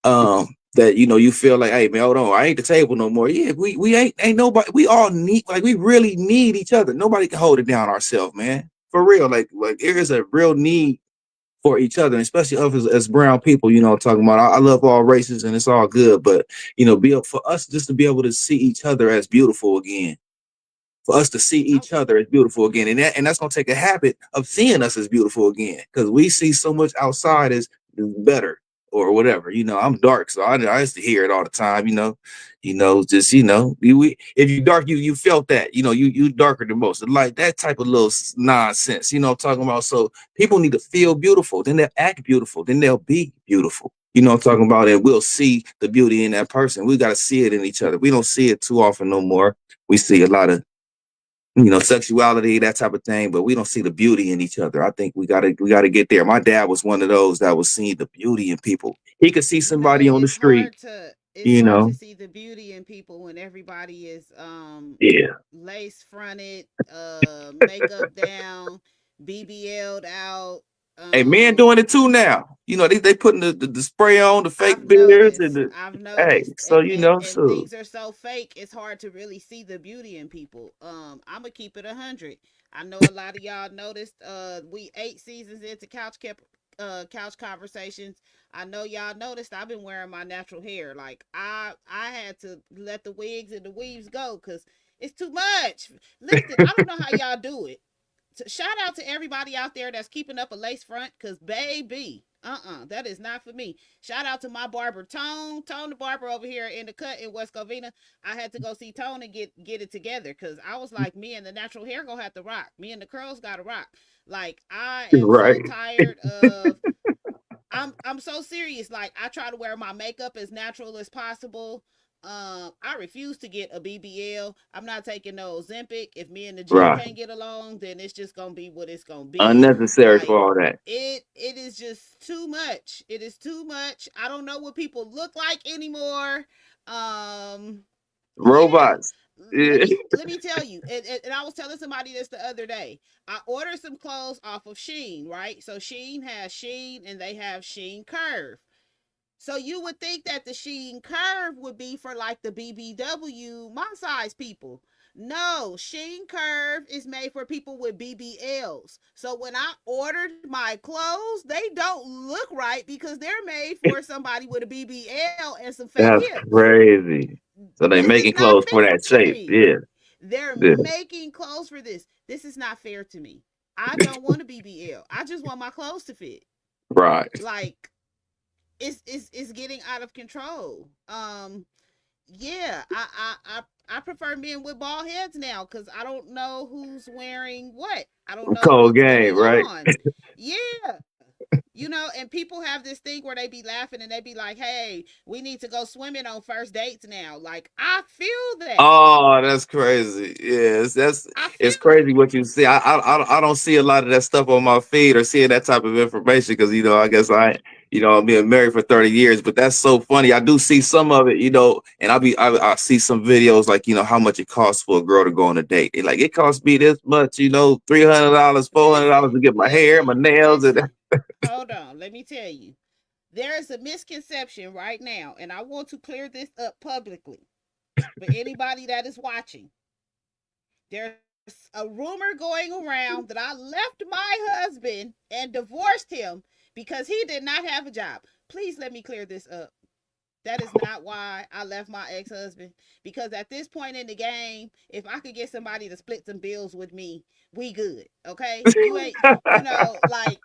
that you feel like, hey man, hold on, I ain't the table no more. Yeah, we ain't nobody. We all need, like, we really need each other. Nobody can hold it down ourselves, man. For real, like there is a real need for each other, especially us as brown people. Talking about, I love all races and it's all good, but be up for us just to be able to see each other as beautiful again, for us to see Oh, each other as beautiful again. And that's gonna take a habit of seeing us as beautiful again. Because we see so much outside as better or whatever. I'm dark, so I used to hear it all the time, just if you dark, you felt that, you darker than most. Like that type of little nonsense, talking about. So people need to feel beautiful, then they'll act beautiful, then they'll be beautiful. I'm talking about, and we'll see the beauty in that person. We got to see it in each other. We don't see it too often no more. We see a lot of sexuality, that type of thing, but we don't see the beauty in each other. I think we gotta get there. My dad was one of those that was seeing the beauty in people. He could see somebody on the street, it's you hard to know. see the beauty in people when everybody is Yeah. lace fronted, makeup down, BBL'd out. Hey, men doing it too now. They putting the spray on, the fake beards, and the I've hey, noticed, so and so things are so fake. It's hard to really see the beauty in people. I'm gonna keep it 100. I know a lot of y'all noticed. We 8 seasons into couch conversations. I know y'all noticed. I've been wearing my natural hair. Like I had to let the wigs and the weaves go because it's too much. Listen, I don't know how y'all do it. Shout out to everybody out there that's keeping up a lace front, because baby, that is not for me. Shout out to my barber Tone the barber over here in the cut in West Covina. I had to go see Tone and get it together, because I was like, me and the natural hair gonna have to rock. Me and the curls gotta rock. Like, I am right, so tired of, I'm so serious. Like, I try to wear my makeup as natural as possible. I refuse to get a BBL. I'm not taking no Ozempic. If me and the gym right. can't get along, then it's just gonna be what it's gonna be. Unnecessary for Like, all that. it is just too much. It is too much. I don't know what people look like anymore. Um, yeah. Robots. Let Yeah. me let me tell you, and I was telling somebody this the other day. I ordered some clothes off of Shein, right? So Shein has Shein and they have Shein Curve. So you would think that the Shein Curve would be for like the BBW my size people. No, Shein Curve is made for people with BBLs. So when I ordered my clothes, they don't look right because they're made for somebody with a BBL and some fake That's hips. crazy. So they This is making not clothes for fair that to shape. me. Yeah. They're Yeah. making clothes for this. This is not fair to me. I don't want a BBL. I just want my clothes to fit. Right. Like, it's getting out of control. Yeah, I prefer men with bald heads now because I don't know who's wearing what. I don't know Cold what's game, going right? on. Yeah, And people have this thing where they be laughing and they be like, "Hey, we need to go swimming on first dates now." Like, I feel that. Oh, that's crazy. Yes, that's I it's feel crazy what you see. I don't see a lot of that stuff on my feed or seeing that type of information because I guess I'm being married for 30 years, but that's so funny. I do see some of it, and I see some videos like how much it costs for a girl to go on a date. They like it costs me this much, $300, $400 listen, to get my hair, my listen, nails, and listen. Hold on, let me tell you. There is a misconception right now, and I want to clear this up publicly for anybody that is watching. There's a rumor going around that I left my husband and divorced him because he did not have a job. Please let me clear this up. That is not why I left my ex husband. Because at this point in the game, if I could get somebody to split some bills with me, we good. Okay? You ain't, like,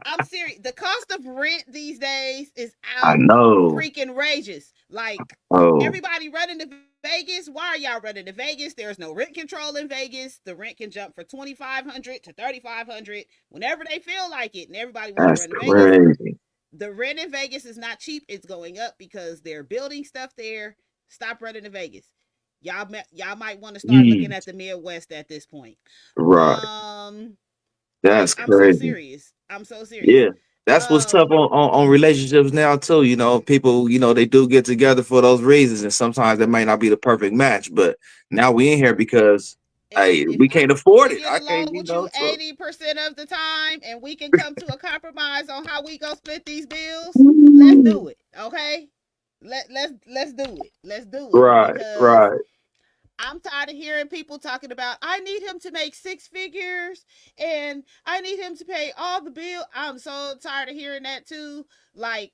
I'm serious. The cost of rent these days is I out know. freaking rageous. Like, Oh, everybody running to Vegas. Why are y'all running to Vegas? There's no rent control in Vegas. The rent can jump from 2,500 to 3,500 whenever they feel like it, and everybody want to that's run to Vegas. crazy. The rent in Vegas is not cheap. It's going up because they're building stuff there. Stop running to Vegas. Y'all might want to start looking at Jeez. the Midwest at this point. Right. Um, like, That's I'm so crazy. serious. I'm so serious. Yeah. That's what's tough Um, on relationships now too. People, they do get together for those reasons, and sometimes that might not be the perfect match. But now we in here because hey, if we I can't afford can it. get I can't, along with you so 80% of the time and we can come to a compromise on how we go split these bills, let's do it. Okay? Let's do it. Let's do it right, because right, I'm tired of hearing people talking about I need him to make six figures and I need him to pay all the bill. I'm so tired of hearing that too. Like,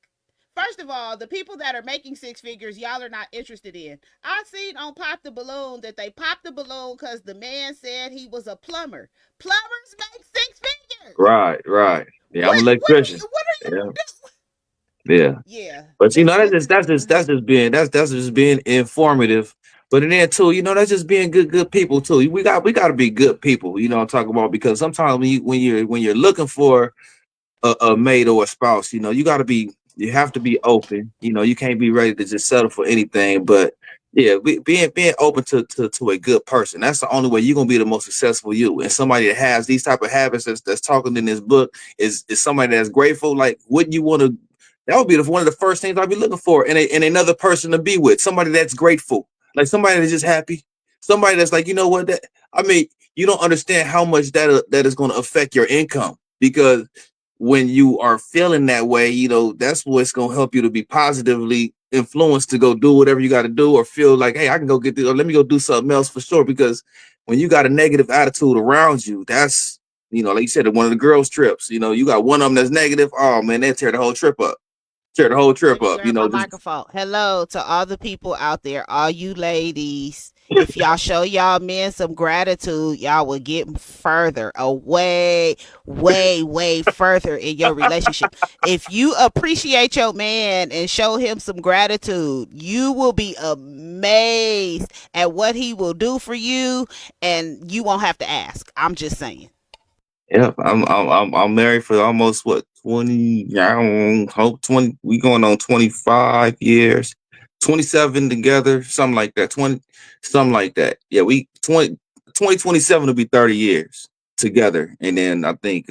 first of all, the people that are making six figures, y'all are not interested in. I seen on Pop the Balloon that they popped the balloon because the man said he was a plumber. Plumbers make six figures. right. Yeah, I'm an What electrician. are Yeah, y'all doing? yeah. Yeah, But let's that's just being informative. But then too, that's just being good people too. We gotta be good people, I'm talking about because sometimes when you're looking for a mate or a spouse, you have to be open. You can't be ready to just settle for anything. But yeah, being open to a good person. That's the only way you're gonna be the most successful you. And somebody that has these type of habits that's talking in this book is somebody that's grateful. Like, wouldn't you want to? That would be one of the first things I'd be looking for in another person to be with. Somebody that's grateful, like somebody that's just happy. Somebody that's like, you know what? That I mean, you don't understand how much that is going to affect your income because when you are feeling that way, that's what's gonna help you to be positively influenced to go do whatever you got to do, or feel like, hey, I can go get this, or let me go do something else for sure. Because when you got a negative attitude around you, that's like you said, at one of the girls' trips, you got one of them that's negative. Oh man, they tear the whole trip up. Tear the whole Let trip me up. grab my Just microphone. Hello to all the people out there, all you ladies. If y'all show y'all men some gratitude, y'all will get further, away, way further in your relationship. If you appreciate your man and show him some gratitude, you will be amazed at what he will do for you, and you won't have to ask. I'm just saying. yeah, I'm married for almost what 20. Yeah, I don't hope 20. We going on 25 years, 27 together, something like that. 20, something like that. Yeah, we 2027 will be 30 years together, and then I think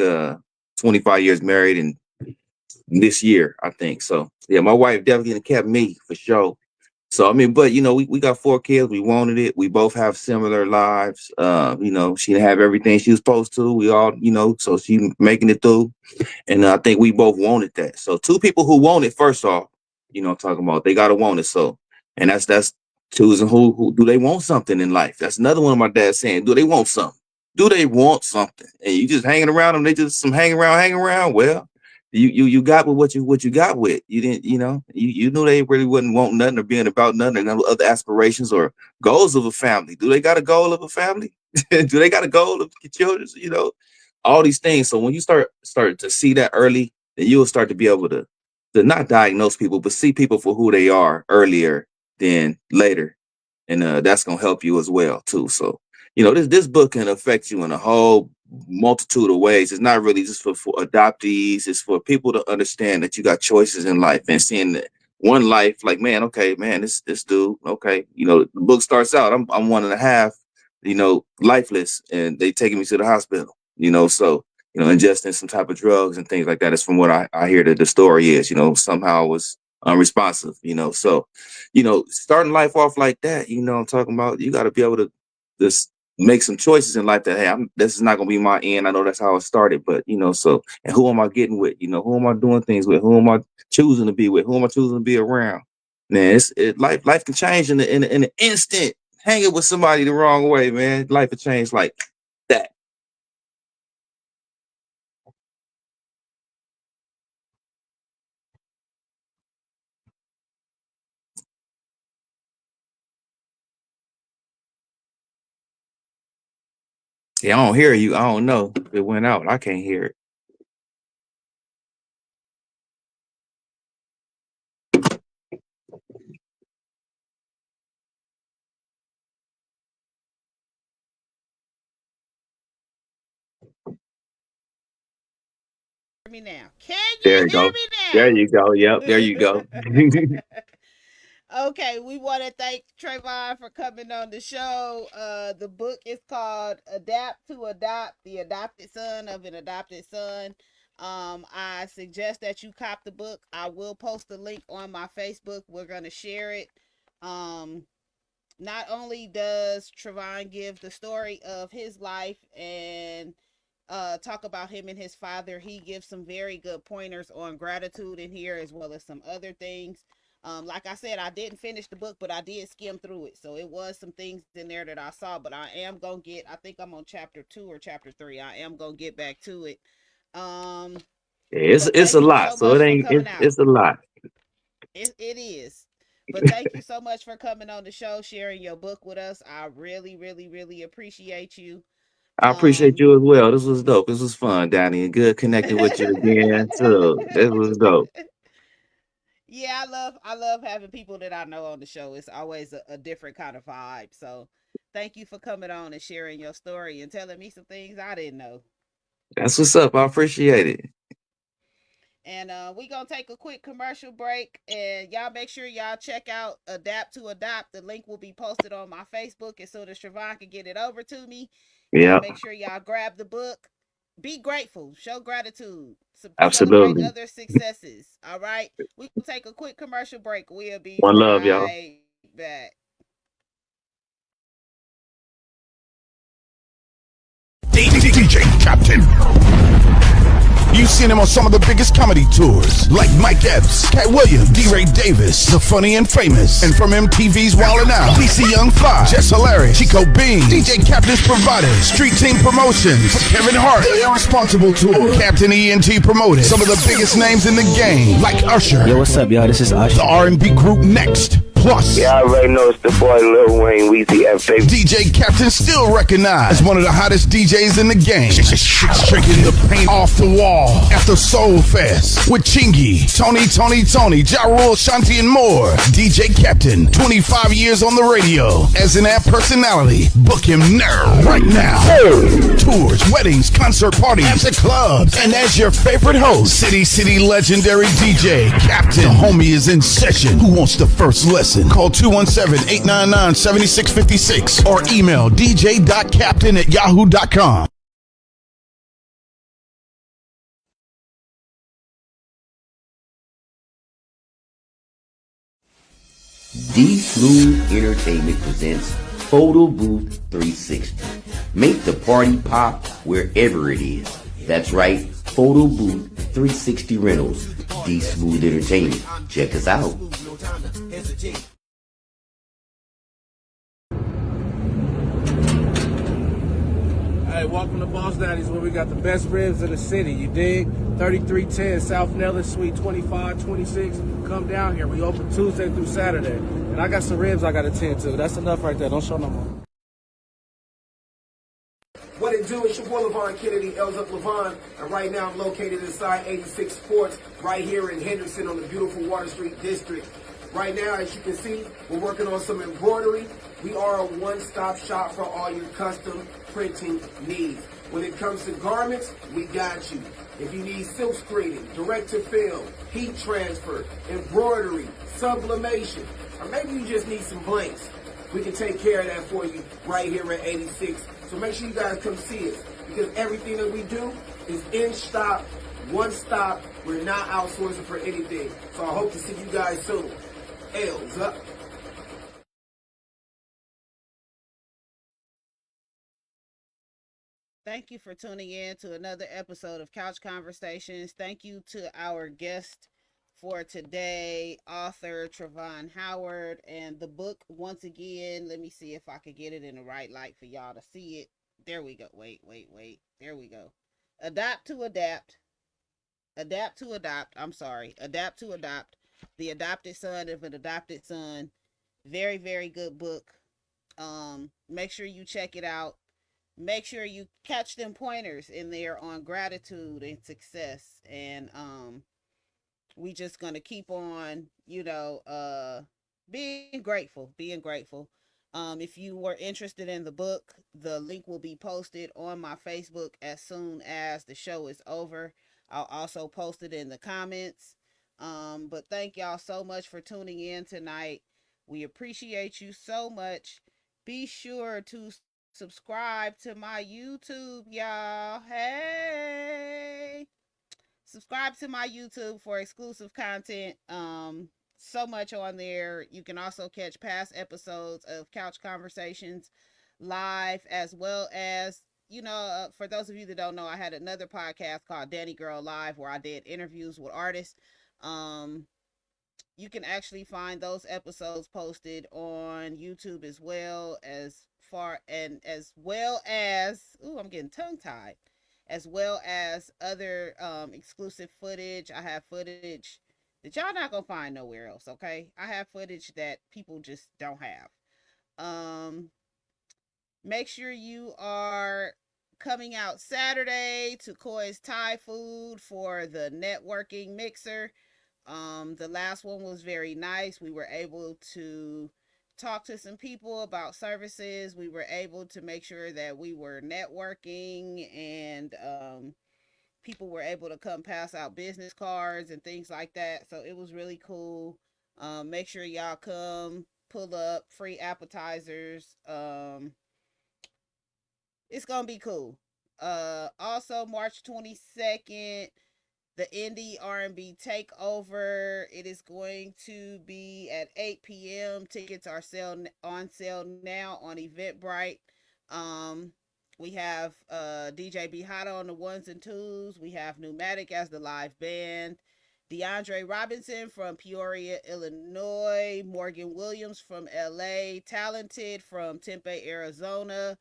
25 years married, and this year I think so. Yeah, my wife definitely kept me for sure. So I mean, but we got 4 kids. We wanted it. We both have similar lives. She didn't have everything she was supposed to. We all, so she making it through. And I think we both wanted that. So two people who want it, first off, talking about they gotta want it. So, and that's choosing who do they want something in life. That's another one of my dad's saying, do they want something? Do they want something? And you just hanging around them, they just some hang around. Well, you got with what you got with. You didn't, you knew they really wouldn't want nothing or being about nothing or no other aspirations or goals of a family. Do they got a goal of a family? Do they got a goal of children? All these things. So when you start to see that early, then you'll start to be able to not diagnose people, but see people for who they are earlier than later, and that's gonna help you as well too. So this book can affect you in a whole multitude of ways. It's not really just for adoptees. It's for people to understand that you got choices in life and seeing that one life, like, man, okay, man, this dude, okay, you know, the book starts out, I'm 1.5, you know, lifeless, and they taking me to the hospital, you know, so, you know, ingesting some type of drugs and things like that is from what I hear that the story is, you know, somehow was unresponsive, you know, so, you know, starting life off like that, you know, I'm talking about, you got to be able to just make some choices in life that, hey, this is not gonna be my end. I know that's how it started, but you know, so, and who am I getting with? You know, who am I doing things with? Who am I choosing to be with? Who am I choosing to be around? Man, life can change in an instant. Hanging with somebody the wrong way, man, life can change like that. Yeah, I don't hear you. I don't know. It went out. I can't hear it. Me now. Can There you you hear go. There you go. Yep. There you go. me now? Okay, we want to thank Trevon for coming on the show. The book is called Adapt to Adopt, The Adopted Son of an Adopted Son. I suggest that you cop the book. I will post the link on my Facebook. We're going to share it. Um, Not only does Trevon give the story of his life and talk about him and his father, he gives some very good pointers on gratitude in here as well as some other things. Like I said, I didn't finish the book, but I did skim through it. So it was some things in there that I saw, but I am going to I think I'm on chapter 2 or chapter 3. I am going to get back to it. Um, but It's a thank you lot. so So it much for ain't. coming out. It's a lot. It is. But thank you so much for coming on the show, sharing your book with us. I really, really, really appreciate you. I appreciate Um, you as well. This was dope. This was fun, Danny, and good connecting with you again too. This was dope. yeah, I love having people that I know on the show. It's always a different kind of vibe. So thank you for coming on and sharing your story and telling me some things I didn't know. That's what's up. I appreciate it. And we gonna take a quick commercial break, and y'all make sure y'all check out Adapt to Adopt. The link will be posted on my Facebook as soon as Trevon can get it over to me. Y'all Yeah, make sure y'all grab the book. Be grateful, show gratitude, celebrate absolutely. other successes. All right, we will take a quick commercial break. We'll be One love, y'all. right back. DJ Captain. You've seen him on some of the biggest comedy tours, like Mike Epps, Cat Williams, D-Ray Davis, The Funny and Famous, and from MTV's Wildin' Out, DC Young 5, Jess Hilarious, Chico Bean, DJ Captain's Provided, Street Team Promotions, Kevin Hart, The Irresponsible Tour, Captain ENT promoted, some of the biggest names in the game, like Usher. Yo, what's up, y'all? This is Usher. The R&B group Next. Plus, yeah, I already know it's the boy Lil Wayne, Weezy F. Baby. DJ Captain still recognized as one of the hottest DJs in the game. Shaking the paint off the wall after Soul Fest with Chingy, Tony, Ja Rule, Shanti, and more. DJ Captain, 25 years on the radio as an app personality. Book him now, right now. Tours, weddings, concert parties, at the clubs, and as your favorite host, City legendary DJ Captain. The homie is in session. Who wants the first lesson? Call 217-899-7656 or email dj.captain@yahoo.com. D-Smooth Entertainment presents Photo Booth 360. Make the party pop wherever it is. That's right, Photo Booth 360 Rentals. D-Smooth Entertainment. Check us out. Hey, welcome to Boss Daddy's, where we got the best ribs in the city, you dig? 3310 South Nellis, Suite 2526. Come down here. We open Tuesday through Saturday. And I got some ribs I got to tend to. That's enough right there. Don't show no more. What it do? It's your boy LaVon Kennedy, L's Up LaVon, and right now I'm located inside 86 Sports, right here in Henderson on the beautiful Water Street District. Right now, as you can see, we're working on some embroidery. We are a one-stop shop for all your custom printing needs. When it comes to garments, we got you. If you need silk screening, direct to film, heat transfer, embroidery, sublimation, or maybe you just need some blanks, we can take care of that for you right here at 86. So make sure you guys come see us, because everything that we do is in stock, one stop. We're not outsourcing for anything. So I hope to see you guys soon. L's up. Thank you for tuning in to another episode of Couch Conversations. Thank you to our guest for today, author TREVON Howard, and the book, once again, let me see if I could get it in the right light for y'all to see it. There we go. Wait. There we go. Adapt to Adapt. Adapt to Adopt. I'm sorry. Adapt to Adopt. The Adopted Son of an Adopted Son. Very, very good book. Make sure you check it out. Make sure you catch them pointers in there on gratitude and success. And we just gonna keep on, being grateful. If you were interested in the book, the link will be posted on my Facebook as soon as the show is over. I'll also post it in the comments. But thank y'all so much for tuning in tonight. We appreciate you so much. Be sure to subscribe to my YouTube, y'all. Hey! Subscribe to my YouTube for exclusive content. So much on there. You can also catch past episodes of Couch Conversations live, as well as, for those of you that don't know, I had another podcast called Danni Gyrl Live where I did interviews with artists. You can actually find those episodes posted on YouTube as well as I'm getting tongue tied, as well as other exclusive footage. I have footage that y'all not gonna find nowhere else. Okay, I have footage that people just don't have. Make sure you are coming out Saturday to Koi's Thai Food for the networking mixer. The last one was very nice. We were able to talk to some people about services. We were able to make sure that we were networking, and people were able to come pass out business cards and things like that. So it was really cool. Make sure y'all come, pull up, free appetizers. It's gonna be cool. Also March 22nd, the Indie R&B Takeover. It is going to be at 8 p.m. Tickets are on sale now on Eventbrite. We have DJ B Hot on the ones and twos. We have Pneumatic as the live band. DeAndre Robinson from Peoria, Illinois. Morgan Williams from LA. Talented from Tempe, Arizona.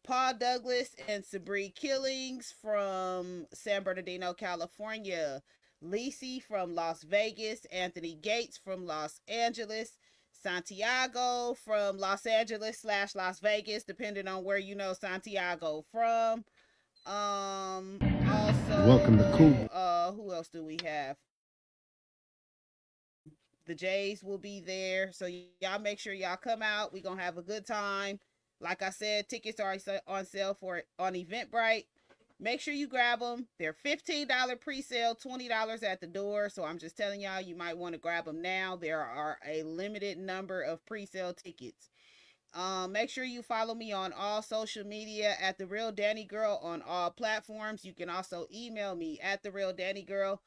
Paul Douglas and Sabree Killings from San Bernardino, California. Lisi from Las Vegas. Anthony Gates from Los Angeles. Santiago from Los Angeles / Las Vegas, depending on where you know Santiago from. Also, welcome to Cool. Who else do we have? The Jays will be there, so y'all make sure y'all come out. We're gonna have a good time. Like I said, tickets are on sale on Eventbrite. Make sure you grab them. They're $15 pre-sale, $20 at the door. So I'm just telling y'all, you might want to grab them now. There are a limited number of pre-sale tickets. Make sure you follow me on all social media at The Real Danni Gyrl on all platforms. You can also email me at The Real Danni Gyrl,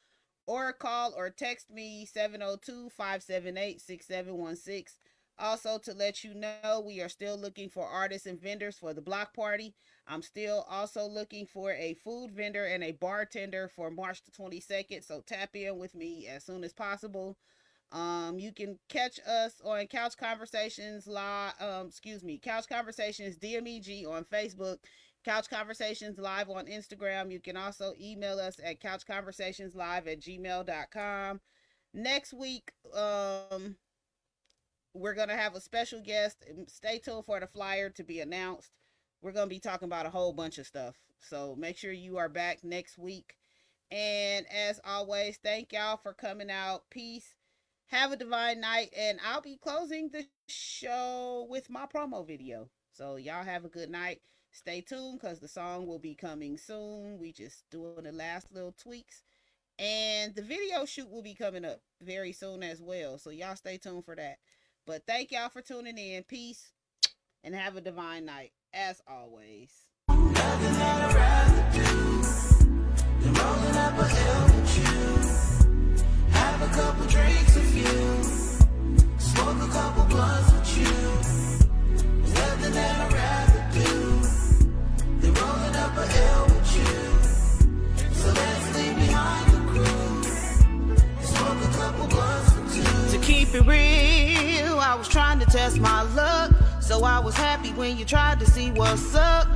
or call or text me 702-578-6716. Also, to let you know, we are still looking for artists and vendors for the block party. I'm still also looking for a food vendor and a bartender for March the 22nd. So tap in with me as soon as possible. You can catch us on Couch Conversations Live. Couch Conversations Dmeg on Facebook. Couch Conversations Live on Instagram. You can also email us at couchconversationslive@gmail.com. Next week, we're going to have a special guest. Stay tuned for the flyer to be announced. We're going to be talking about a whole bunch of stuff. So make sure you are back next week. And as always, thank y'all for coming out. Peace. Have a divine night. And I'll be closing the show with my promo video. So y'all have a good night. Stay tuned because the song will be coming soon. We just doing the last little tweaks. And the video shoot will be coming up very soon as well. So y'all stay tuned for that. But thank y'all for tuning in. Peace and have a divine night as always. Nothing that I'd rather do than rolling up a L with you. Have a couple drinks with you. Smoke a couple blunts with you. Nothing that I'd rather do than rolling up a L with you. So let's leave behind the crew and smoke a couple blunts with you. To keep it real, I was trying to test my luck. So I was happy when you tried to see what's up.